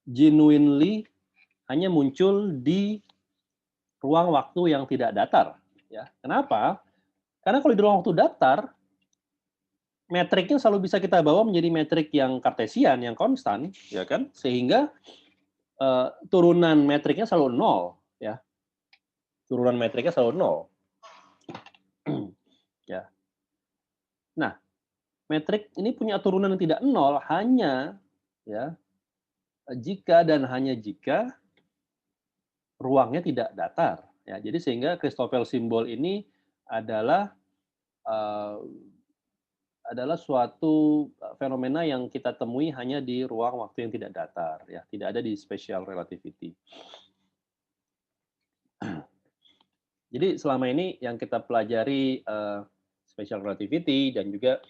genuinely hanya muncul di ruang waktu yang tidak datar. Ya, kenapa? Karena kalau di ruang waktu datar, metriknya selalu bisa kita bawa menjadi metrik yang kartesian, yang konstan, ya kan? Sehingga turunan metriknya selalu nol, ya. Turunan metriknya selalu nol. Ya. Nah, metrik ini punya turunan yang tidak nol hanya ya jika dan hanya jika ruangnya tidak datar. Ya, jadi sehingga Christoffel symbol ini adalah uh, suatu fenomena yang kita temui hanya di ruang waktu yang tidak datar, ya, tidak ada di special relativity. Jadi selama ini yang kita pelajari special relativity dan juga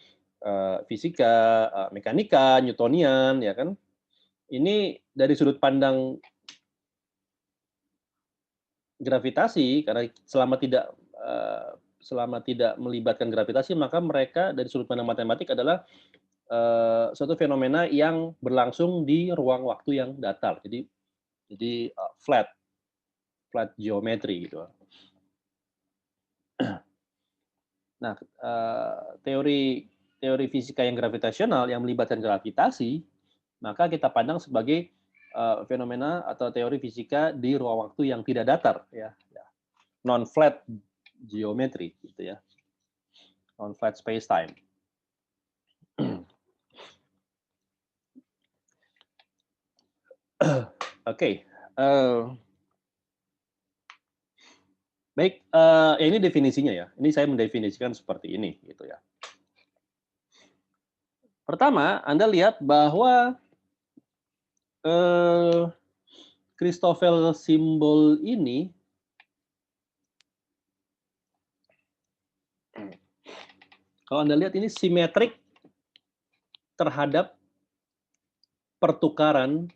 fisika, mekanika, Newtonian, ya kan? Ini dari sudut pandang gravitasi, karena selama tidak melibatkan gravitasi, maka mereka dari sudut pandang matematik adalah suatu fenomena yang berlangsung di ruang waktu yang datar. Jadi flat geometry gitu. Nah, teori fisika yang gravitasional yang melibatkan gravitasi, maka kita pandang sebagai fenomena atau teori fisika di ruang waktu yang tidak datar, ya, non-flat geometry, gitu ya, non-flat space-time. Oke, baik, ini definisinya ya. Ini saya mendefinisikan seperti ini, gitu ya. Pertama, Anda lihat bahwa Christoffel simbol ini kalau Anda lihat ini simetrik terhadap pertukaran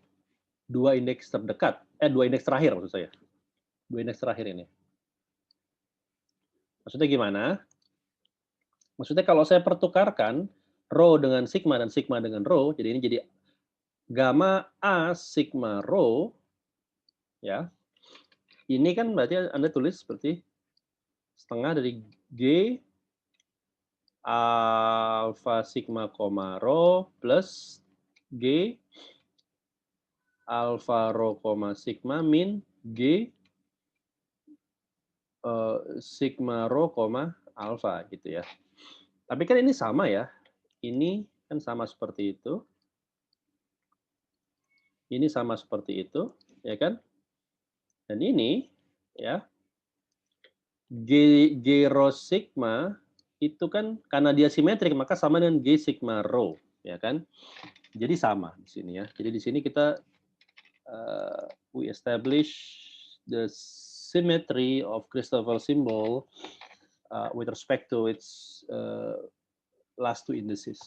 dua indeks terdekat, dua indeks terakhir maksud saya. Dua indeks terakhir ini. Maksudnya gimana? Maksudnya kalau saya pertukarkan rho dengan sigma dan sigma dengan rho, jadi ini jadi gamma A sigma rho, ya. Ini kan berarti Anda tulis seperti setengah dari G alpha sigma, rho plus G alpha rho, sigma min G sigma rho, alpha gitu ya. Tapi kan ini sama ya. Ini kan sama seperti itu. Ini sama seperti itu, ya kan? Dan ini ya G rho sigma itu kan karena dia simetrik maka sama dengan G sigma rho, ya kan? Jadi sama di sini ya. Jadi di sini kita we establish the symmetry of Christoffel symbol with respect to its last two indices.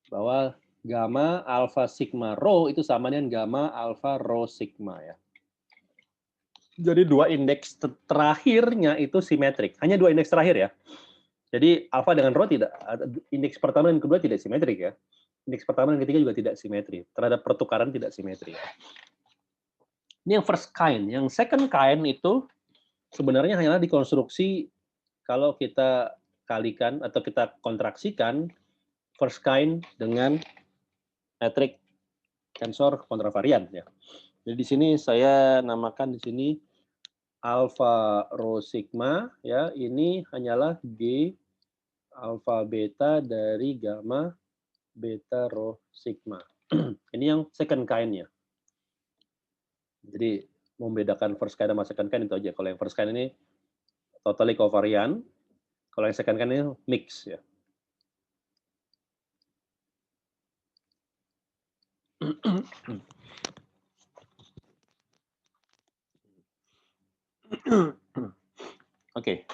Bahwa gamma alpha sigma rho itu sama dengan gamma alpha rho sigma ya. Jadi dua indeks terakhirnya itu simetrik. Hanya dua indeks terakhir ya. Jadi alfa dengan rho tidak, indeks pertama dan kedua tidak simetrik ya. Indeks pertama dan ketiga juga tidak simetri. Terhadap pertukaran tidak simetri ya. Ini yang first kind. Yang second kind itu sebenarnya hanyalah dikonstruksi kalau kita kalikan atau kita kontraksikan first kind dengan metrik tensor kontravarian ya. Jadi di sini saya namakan di sini alfa rho sigma ya, ini hanyalah G alfa beta dari gamma beta rho sigma. Ini yang second kind-nya. Jadi membedakan first kind sama second kind itu aja. Kalau yang first kind ini totally covariant, kalau yang second kind ini mix ya. Oke.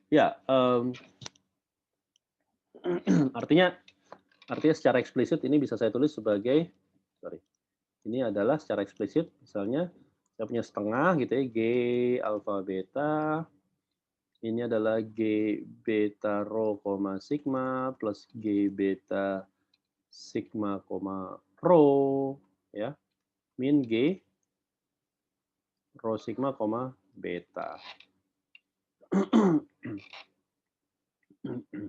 Ya, artinya secara eksplisit ini bisa saya tulis sebagai, ini adalah secara eksplisit, misalnya saya punya setengah gitu ya, G alfa beta, ini adalah G beta rho, sigma plus G beta sigma, rho, ya, min G rho sigma, beta.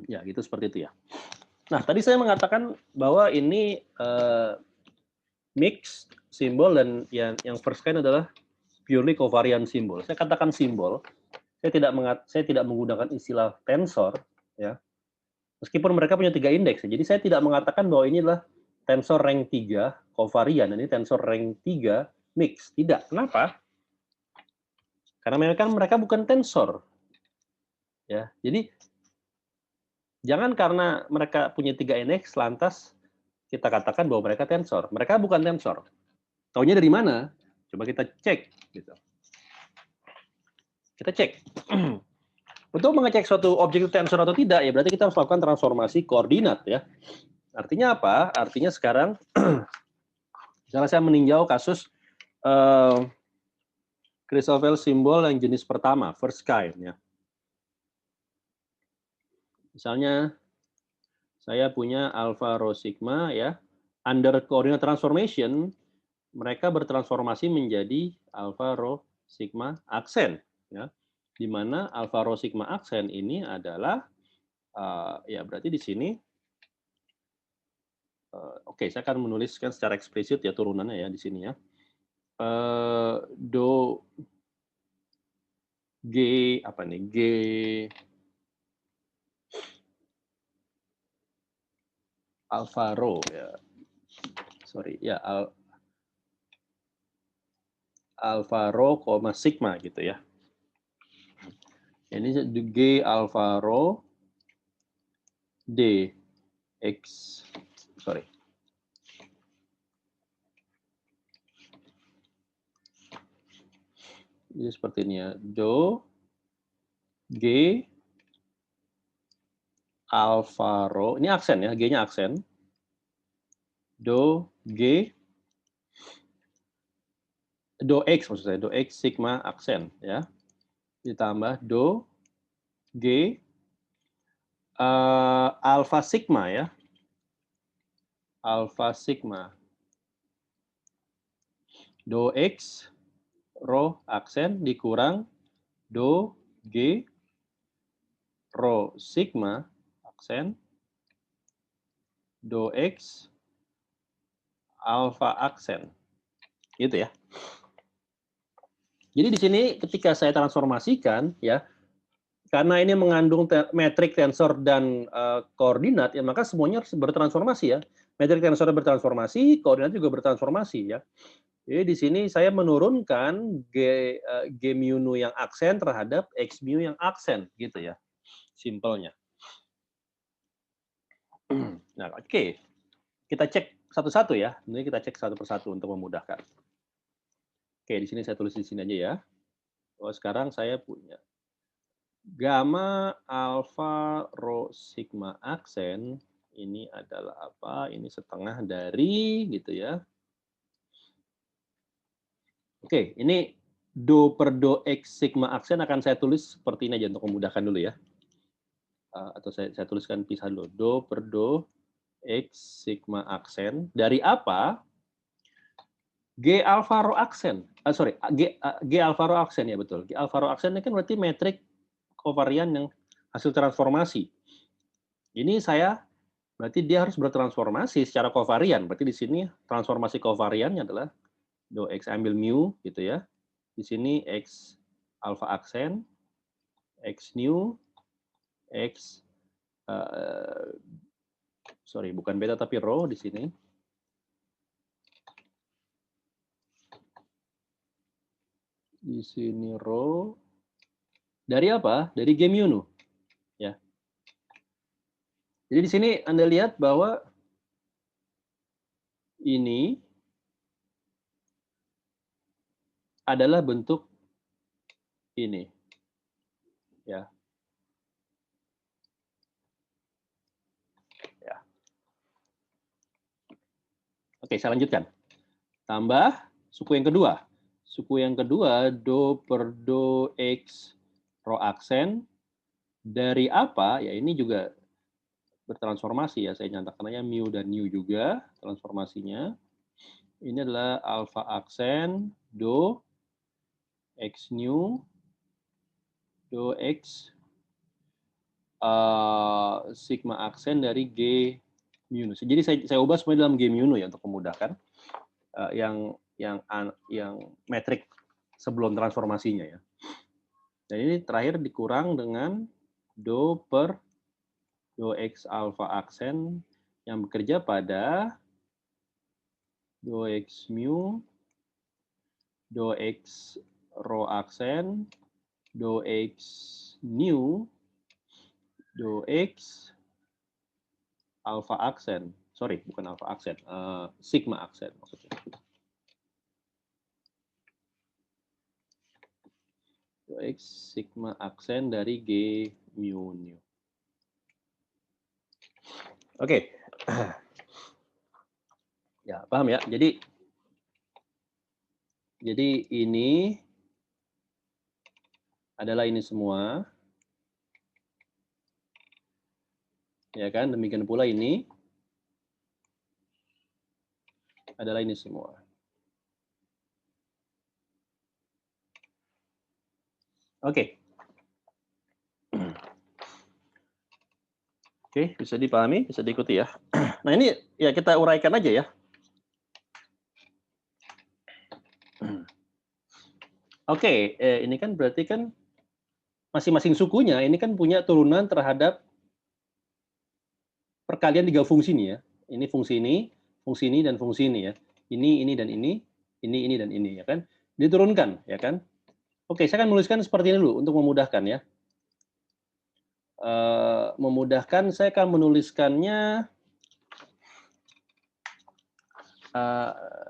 Ya, gitu seperti itu ya. Nah, tadi saya mengatakan bahwa ini mix simbol dan yang first kind adalah purely covariant simbol. Saya katakan simbol, saya tidak menggunakan istilah tensor ya. Meskipun mereka punya 3 indeks. Jadi saya tidak mengatakan bahwa ini adalah tensor rank 3 covariant, ini tensor rank 3 mix. Tidak. Kenapa? Karena mereka bukan tensor. Ya. Jadi jangan karena mereka punya 3 indeks lantas kita katakan bahwa mereka tensor. Mereka bukan tensor. Taunya dari mana? Coba kita cek gitu. Kita cek. Untuk mengecek suatu objek itu tensor atau tidak, ya berarti kita harus lakukan transformasi koordinat ya. Artinya apa? Artinya sekarang, misalnya saya meninjau kasus Christoffel simbol yang jenis pertama, first kind ya. Misalnya saya punya alfa rho sigma ya, under coordinate transformation, mereka bertransformasi menjadi alfa, rho, sigma, aksen. Ya. Di mana alfa, rho, sigma, aksen ini adalah, ya berarti di sini, oke, saya akan menuliskan secara eksplisit ya turunannya ya di sini ya. Do, G, apa nih, G, alfa, rho, ya. Sorry, ya, alfa, rho, sigma gitu ya. Ini G alfa rho D X, sorry. Jadi seperti ini ya. Do G alfa rho, ini aksen ya, G-nya aksen. Do G, do X maksud saya, do X sigma aksen ya. Ditambah do G alfa sigma ya. Alfa sigma. Do X rho aksen dikurang do G rho sigma aksen do X alfa aksen. Gitu ya. Jadi di sini ketika saya transformasikan ya, karena ini mengandung metrik, tensor, dan koordinat, ya maka semuanya harus bertransformasi ya. Metrik, tensor bertransformasi, koordinat juga bertransformasi ya. Jadi di sini saya menurunkan G mu nu yang aksen terhadap X mu yang aksen, gitu ya. Simpelnya. Nah, oke. Kita cek satu-satu ya. Ini kita cek satu persatu untuk memudahkan. Oke, di sini saya tulis di sini aja ya. Oh, sekarang saya punya gamma alfa rho sigma aksen ini adalah apa? Ini setengah dari gitu ya. Oke, ini do per do X sigma aksen akan saya tulis seperti ini aja untuk memudahkan dulu ya. Atau saya tuliskan pisah dulu. Do per do X sigma aksen dari apa? G alfa rho aksen. Sorry, G alfa rho aksen ya betul. G alfa rho aksen ini kan berarti metrik kovarian yang hasil transformasi. Ini saya berarti dia harus bertransformasi secara kovarian. Berarti di sini transformasi kovariannya adalah do X ambil mu gitu ya. Di sini X alfa aksen, X nu, X sorry bukan beta tapi rho di sini. Di sini rho dari apa? Dari G mu nu. Ya. Jadi di sini Anda lihat bahwa ini adalah bentuk ini. Ya. Ya. Oke, saya lanjutkan. Tambah suku yang kedua. Suku yang kedua, do per do X rho aksen. Dari apa? Ya ini juga bertransformasi ya. Saya nyatakan aja mu dan nu juga transformasinya. Ini adalah alfa aksen, do, X nu, do X, sigma aksen dari G mu. Jadi saya ubah semuanya dalam G mu ya untuk memudahkan. Yang metrik sebelum transformasinya ya. Dan ini terakhir dikurang dengan do per do X alfa aksen yang bekerja pada do X mu, do X rho aksen, do X nu, do X alfa aksen. Sorry, bukan alfa aksen, sigma aksen maksudnya. Do X sigma aksen dari G mu nu. Oke. Ya, paham ya? Jadi ini adalah ini semua. Ya kan? Demikian pula ini. adalah ini semua. Oke. Oke, bisa dipahami, bisa diikuti ya. Nah ini ya kita uraikan aja ya. Oke, ini kan berarti kan masing-masing sukunya ini kan punya turunan terhadap perkalian 3 fungsi nih ya. Ini, dan fungsi ini ya. Ini, dan ini, dan ini ya kan. Diturunkan ya kan. Oke, saya akan menuliskan seperti ini dulu untuk memudahkan ya. Memudahkan saya akan menuliskannya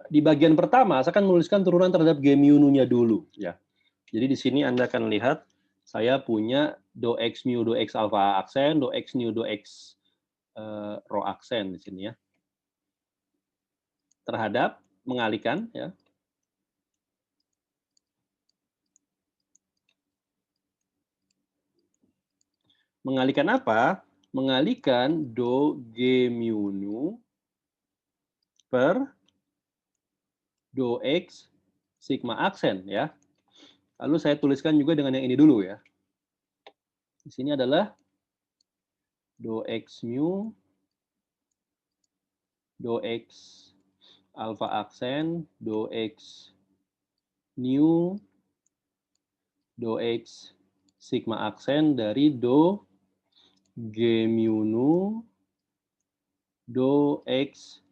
di bagian pertama saya akan menuliskan turunan terhadap G mu-nya dulu ya. Jadi di sini Anda akan lihat saya punya do x mu do x alpha aksen, do x nu do x rho aksen di sini ya. Terhadap mengalihkan ya. Mengalihkan apa? Mengalihkan do G mu nu per do x sigma aksen ya. Lalu saya tuliskan juga dengan yang ini dulu ya. Di sini adalah do x mu do x alpha aksen do x nu do x sigma aksen dari do G mu nu do x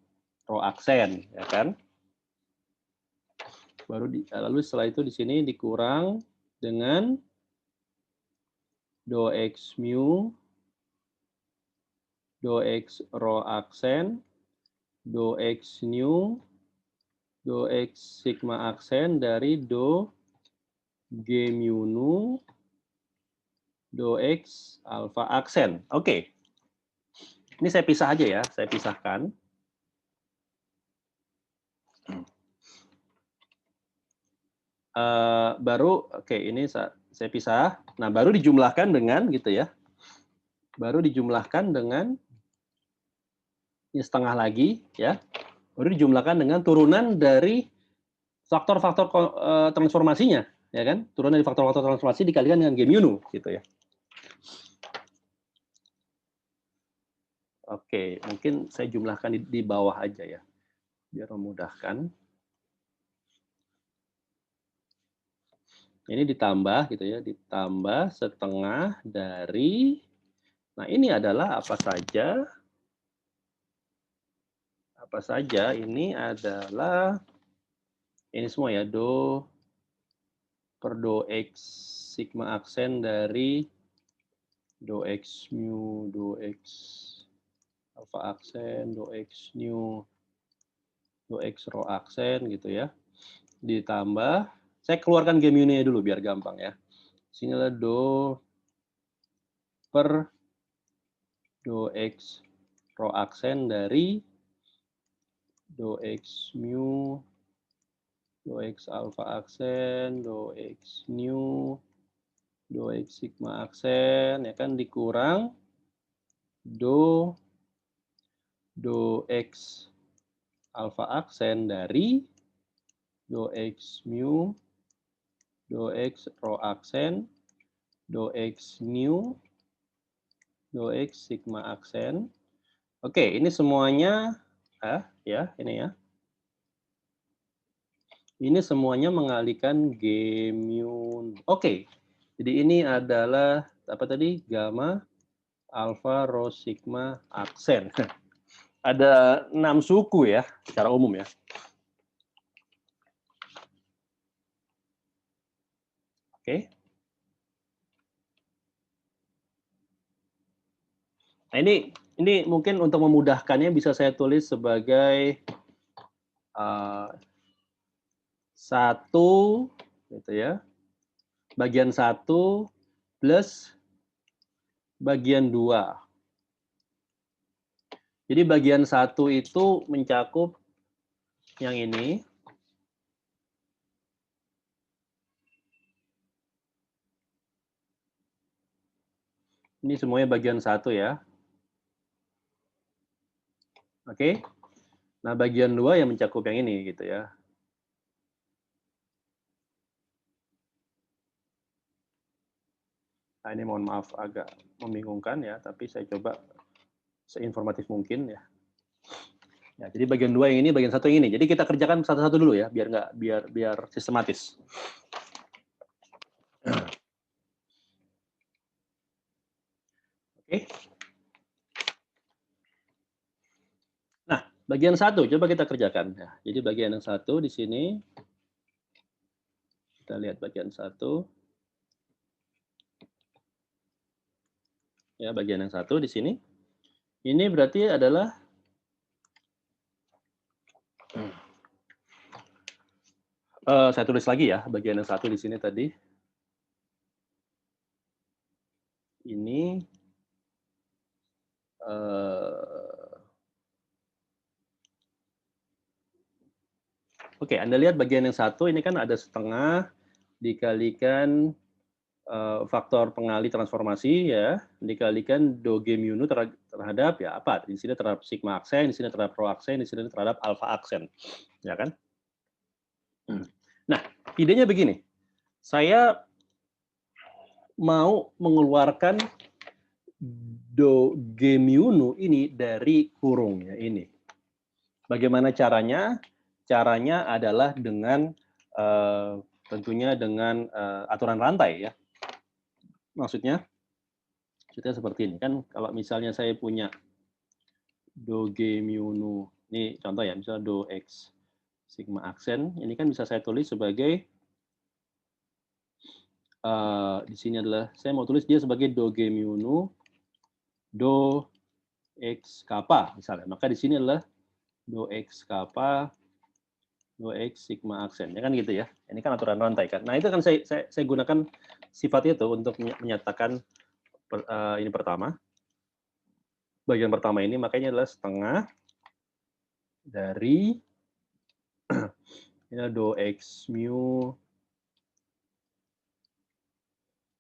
rho aksen ya kan. Lalu setelah itu di sini dikurang dengan do x mu do x rho aksen do x nu do x sigma aksen dari do G mu nu do x alpha aksen. Oke. Ini saya pisah aja ya, saya pisahkan. Baru oke ini saya pisah. Nah, baru dijumlahkan dengan gitu ya. Baru dijumlahkan dengan ini setengah lagi ya. Baru dijumlahkan dengan turunan dari faktor-faktor transformasinya ya kan. Turunan dari faktor-faktor transformasi dikalikan dengan G mu nu gitu ya. Oke, mungkin saya jumlahkan di bawah aja ya. Biar memudahkan. Ini ditambah gitu ya, ditambah setengah dari, nah ini adalah apa saja ini adalah, ini semua ya, do per do x sigma aksen dari do x mu, do x alpha aksen, do x nu, do x rho aksen gitu ya. Ditambah, saya keluarkan G mu-nya dulu biar gampang ya. Sini adalah do per do x rho aksen dari do x mu do x alpha aksen do x nu do x sigma aksen ya kan dikurang do x alpha aksen dari do x mu do x rho aksen do x nu do x sigma aksen. Oke, ini semuanya ya ini ya. Ini semuanya mengalihkan G mu. Oke. Jadi ini adalah apa tadi? Gamma, alpha, rho, sigma, aksen. Ada 6 suku ya secara umum ya. Oke. Nah ini mungkin untuk memudahkannya bisa saya tulis sebagai 1 gitu ya. Bagian 1 plus bagian 2. Jadi bagian 1 itu mencakup yang ini. Ini semuanya bagian 1 ya. Oke. Nah, bagian 2 yang mencakup yang ini gitu ya. Nah, ini mohon maaf agak membingungkan ya, tapi saya coba seinformatif mungkin ya. Ya, jadi bagian 2 yang ini, bagian 1 yang ini. Jadi kita kerjakan satu-satu dulu ya, biar nggak biar sistematis. Oke. Nah, bagian 1 coba kita kerjakan ya. Jadi bagian yang 1 di sini kita lihat bagian 1. Ya, bagian yang 1 di sini. Ini berarti adalah saya tulis lagi ya, bagian yang 1 di sini tadi. Ini oke, Anda lihat bagian yang 1 ini kan ada setengah dikalikan faktor pengali transformasi ya, dikalikan do G mu nu terhadap ya apa? Di sini terhadap sigma aksen, di sini terhadap rho aksen, di sini terhadap alfa aksen. Ya kan? Nah, idenya begini. Saya mau mengeluarkan do G mu nu ini dari kurungnya ini. Bagaimana caranya? Caranya adalah dengan tentunya dengan aturan rantai ya. Maksudnya seperti ini kan, kalau misalnya saya punya do G mu nu, ini contoh ya, misalnya do X sigma aksen, ini kan bisa saya tulis sebagai di sini adalah saya mau tulis dia sebagai do G mu nu do X kappa misalnya. Maka di sini adalah do X kappa do X sigma aksen, ya kan gitu ya. Ini kan aturan rantai kan. Nah, itu kan saya gunakan sifat itu untuk menyatakan ini pertama. Bagian pertama ini makanya adalah setengah dari ini do X mu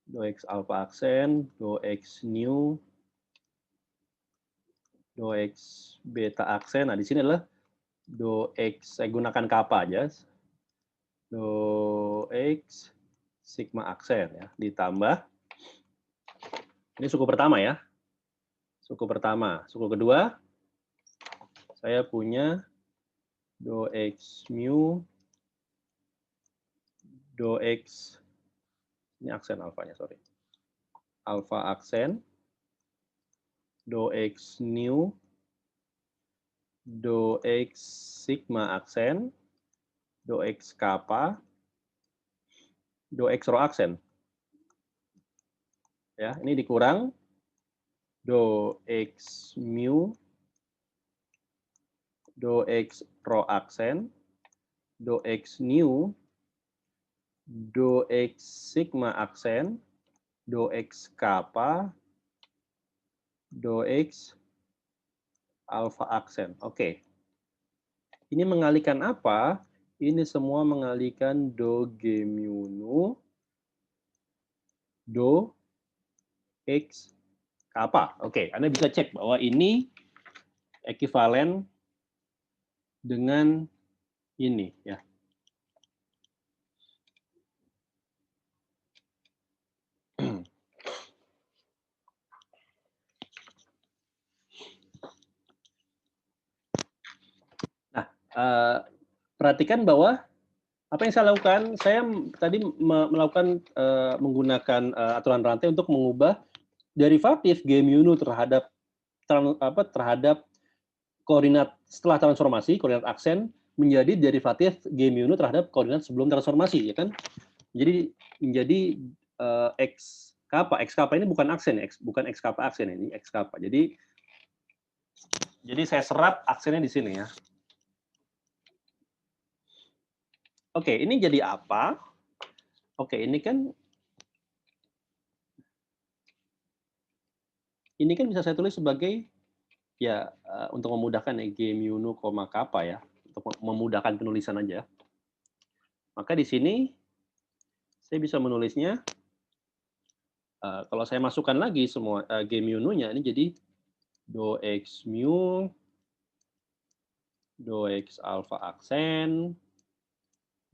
do X alpha aksen, do X nu, do X beta aksen. Nah, di sini adalah do X, saya gunakan kappa aja. Do X sigma aksen ya, ditambah ini suku pertama ya. Suku pertama. Suku kedua saya punya do X mu do X, ini aksen alfanya, sorry. Alpha aksen, do X nu, do X sigma aksen, do X kappa, do X rho aksen. Ya, ini dikurang do X mu, do X rho aksen, do X nu, do X sigma aksen, do X kappa, do X alpha aksen. Oke. Ini mengalihkan apa? Ini semua mengalihkan do G mu nu, do X kappa. Oke, Anda bisa cek bahwa ini ekivalen dengan ini ya. Nah, perhatikan bahwa apa yang saya lakukan, saya tadi melakukan menggunakan aturan rantai untuk mengubah derivatif G mu nu terhadap terhadap koordinat setelah transformasi, koordinat aksen menjadi derivatif G mu nu terhadap koordinat sebelum transformasi, ya kan? Jadi menjadi X kappa ini bukan aksen, bukan X kappa aksen, ini X kappa. Jadi saya serap aksennya di sini ya. Oke, ini jadi apa? Oke, ini kan bisa saya tulis sebagai ya untuk memudahkan ya, G mu nu, kappa ya, untuk memudahkan penulisan aja. Maka di sini saya bisa menulisnya kalau saya masukkan lagi semua G mu nu-nya ini jadi do X mu do X alpha aksen,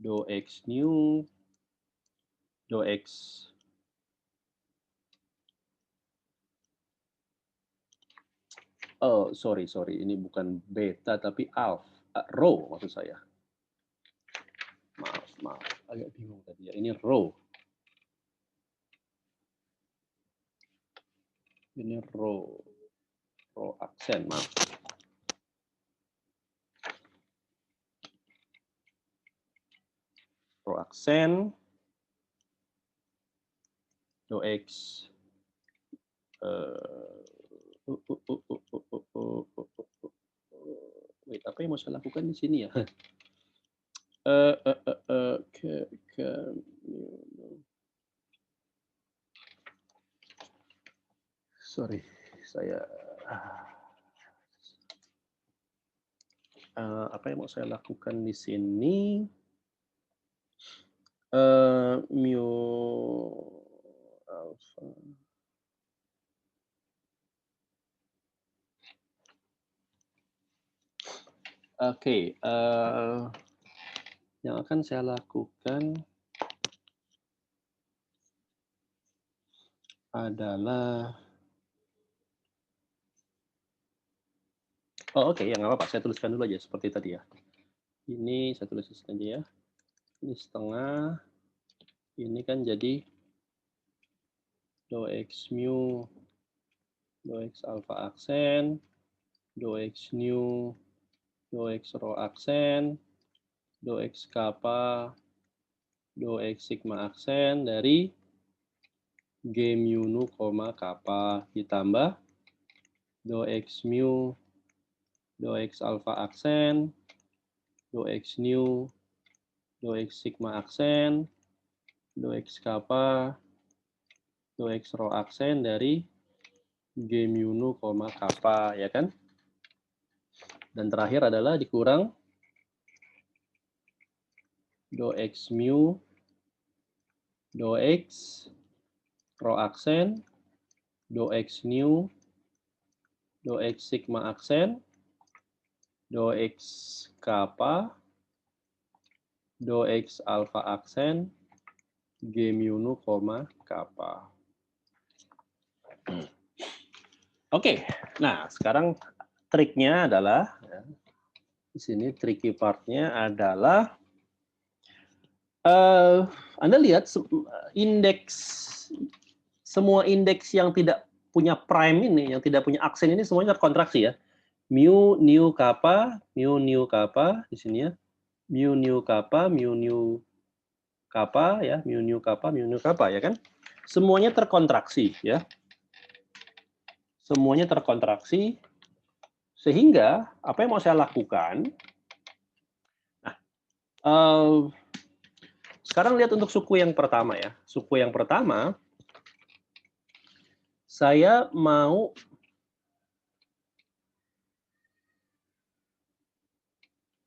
do X new, do X oh sorry ini bukan beta tapi row maksud saya. Maaf agak bingung tadi ya. Ini row. Ini row aksen, maaf. Row aksen, do X wait, apa yang mau saya lakukan di sini ya? Sorry, saya apa yang mau saya lakukan di sini? Mu alpha. Oke, yang akan saya lakukan adalah oke, ya nggak apa-apa, saya tuliskan dulu aja seperti tadi ya. Ini saya tulis aja ya. Ini setengah, ini kan jadi do X mu, do X alpha aksen, do X new, do X row aksen, do X kappa, do X sigma aksen dari G mu nu, kappa ditambah do X mu, do X alpha aksen, do X new, do X sigma aksen, do X kappa, do X row aksen dari G mu nu, kappa, ya kan? Dan terakhir adalah dikurang do X mu, do X row aksen, do X new, do X sigma aksen, do X kappa, do X alpha aksen, G mu nu, kappa. Oke, nah sekarang triknya adalah, ya, di sini tricky partnya adalah, Anda lihat semua indeks yang tidak punya prime ini, yang tidak punya aksen ini semuanya terkontraksi ya. Mu, new, kappa, di sini ya. Mu, new, kappa, ya. Mu, new, kappa, ya kan. Semuanya terkontraksi ya. Semuanya terkontraksi, sehingga apa yang mau saya lakukan, nah, sekarang lihat untuk suku yang pertama ya. Suku yang pertama, saya mau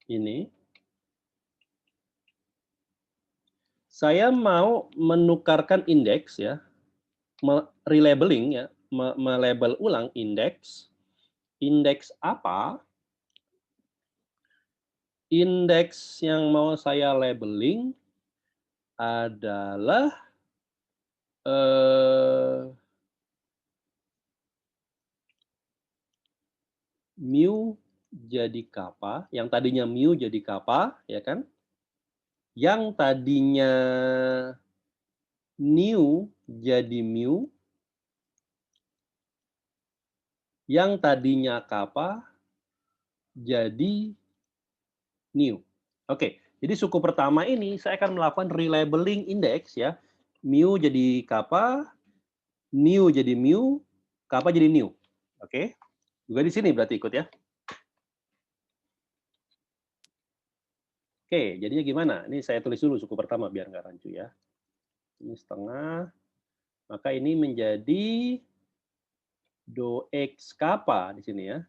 ini, saya mau menukarkan indeks ya, relabeling ya, melabel ulang indeks. Indeks apa? Indeks yang mau saya labeling adalah mu jadi kappa, yang tadinya mu jadi kappa, ya kan? Yang tadinya new jadi mu, yang tadinya kappa jadi new. Oke, jadi suku pertama ini saya akan melakukan relabeling indeks ya. Mu jadi kappa, new jadi mu, kappa jadi new. Oke, juga di sini berarti ikut ya. Oke, jadinya gimana? Ini saya tulis dulu suku pertama biar nggak rancu ya. Ini setengah, maka ini menjadi do X kappa di sini ya.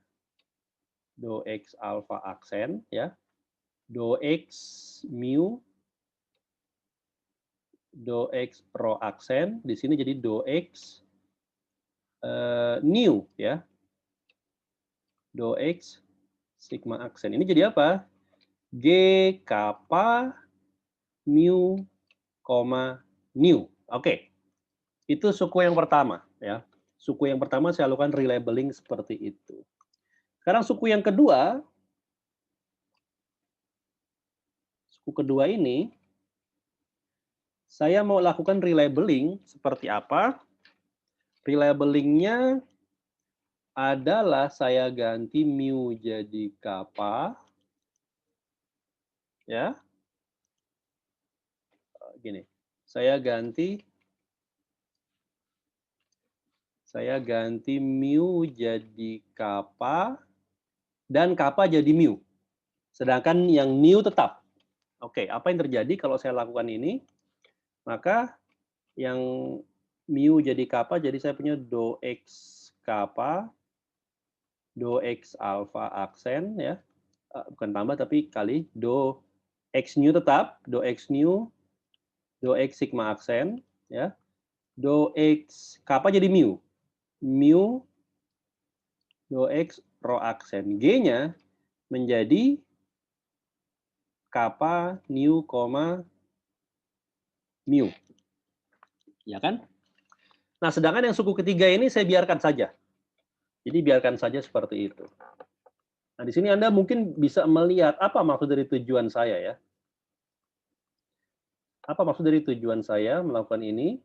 Do X alpha aksen ya. Do X mu, do X row aksen, di sini jadi do X new ya. Do X sigma aksen. Ini jadi apa? G kappa mu, nu. Oke, itu suku yang pertama ya. Suku yang pertama saya lakukan relabeling seperti itu. Sekarang suku yang kedua, ini saya mau lakukan relabeling seperti apa? Relabeling-nya adalah saya ganti mu jadi kappa, ya. Gini, saya ganti mu jadi kappa dan kappa jadi mu. Sedangkan yang nu tetap. Oke, apa yang terjadi kalau saya lakukan ini? Maka yang mu jadi kappa, jadi saya punya do x kappa, do x alpha aksen ya. Bukan tambah tapi kali do x nu tetap, do x nu, do x sigma aksen ya. Do x kappa jadi mu. Mu do x rho aksen. G-nya menjadi kappa nu, mu. Ya kan? Nah, sedangkan yang suku ketiga ini saya biarkan saja. Jadi biarkan saja seperti itu. Nah, di sini Anda mungkin bisa melihat apa maksud dari tujuan saya ya. Apa maksud dari tujuan saya melakukan ini?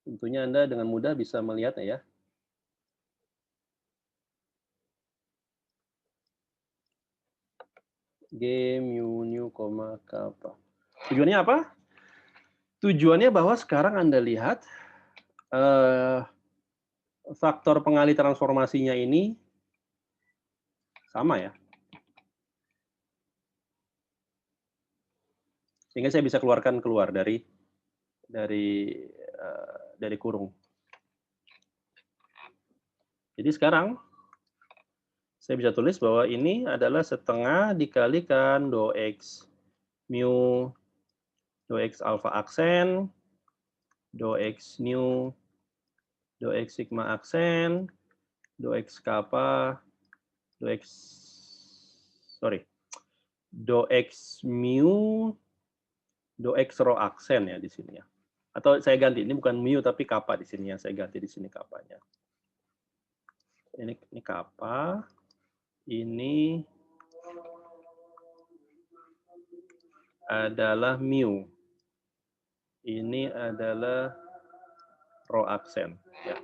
Tentunya Anda dengan mudah bisa melihatnya ya. G mu nu, kappa. Tujuannya apa? Tujuannya bahwa sekarang Anda lihat faktor pengalih transformasinya ini sama ya. Sehingga saya bisa keluar dari kurung. Jadi sekarang saya bisa tulis bahwa ini adalah setengah dikalikan do x mu, do x alpha aksen, do x nu, do x sigma aksen, do x kappa, do x mu, do x rho aksen ya di sini ya. Atau saya ganti, ini bukan mu tapi kappa di sini ya, saya ganti di sini kappanya. Ini kappa, ini adalah mu. Ini adalah rho aksen. Ya.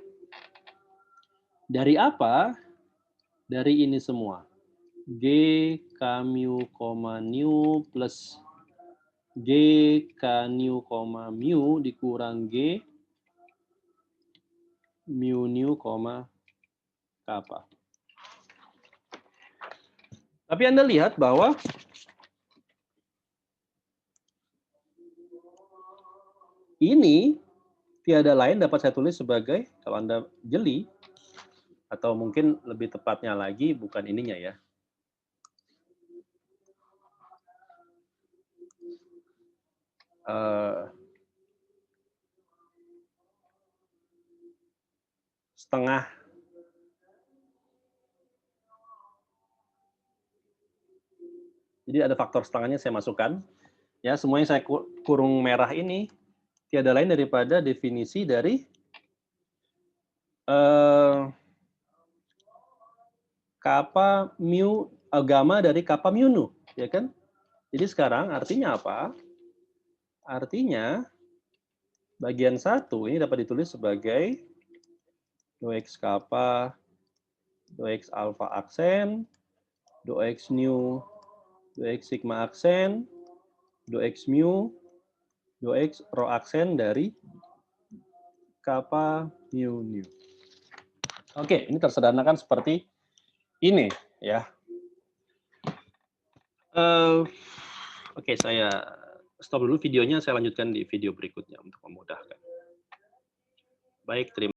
Dari apa? Dari ini semua. G K mu, nu plus G K nu, mu dikurang G mu nu, kappa. Tapi Anda lihat bahwa ini tiada lain dapat saya tulis sebagai, kalau Anda jeli, atau mungkin lebih tepatnya lagi, bukan ininya ya. Setengah. Jadi ada faktor setengahnya saya masukkan. Ya, semuanya saya kurung merah ini tiada lain daripada definisi dari kappa mu, gamma dari kappa mu nu, ya kan? Jadi sekarang artinya apa? Artinya bagian satu ini dapat ditulis sebagai do x kappa, do x alpha aksen, do x nu, do x sigma aksen, do x mu, do x rho aksen dari kappa mu nu. Oke, ini tersederhanakan seperti ini ya. Oke, saya stop dulu videonya, saya lanjutkan di video berikutnya untuk memudahkan. Baik, terima kasih.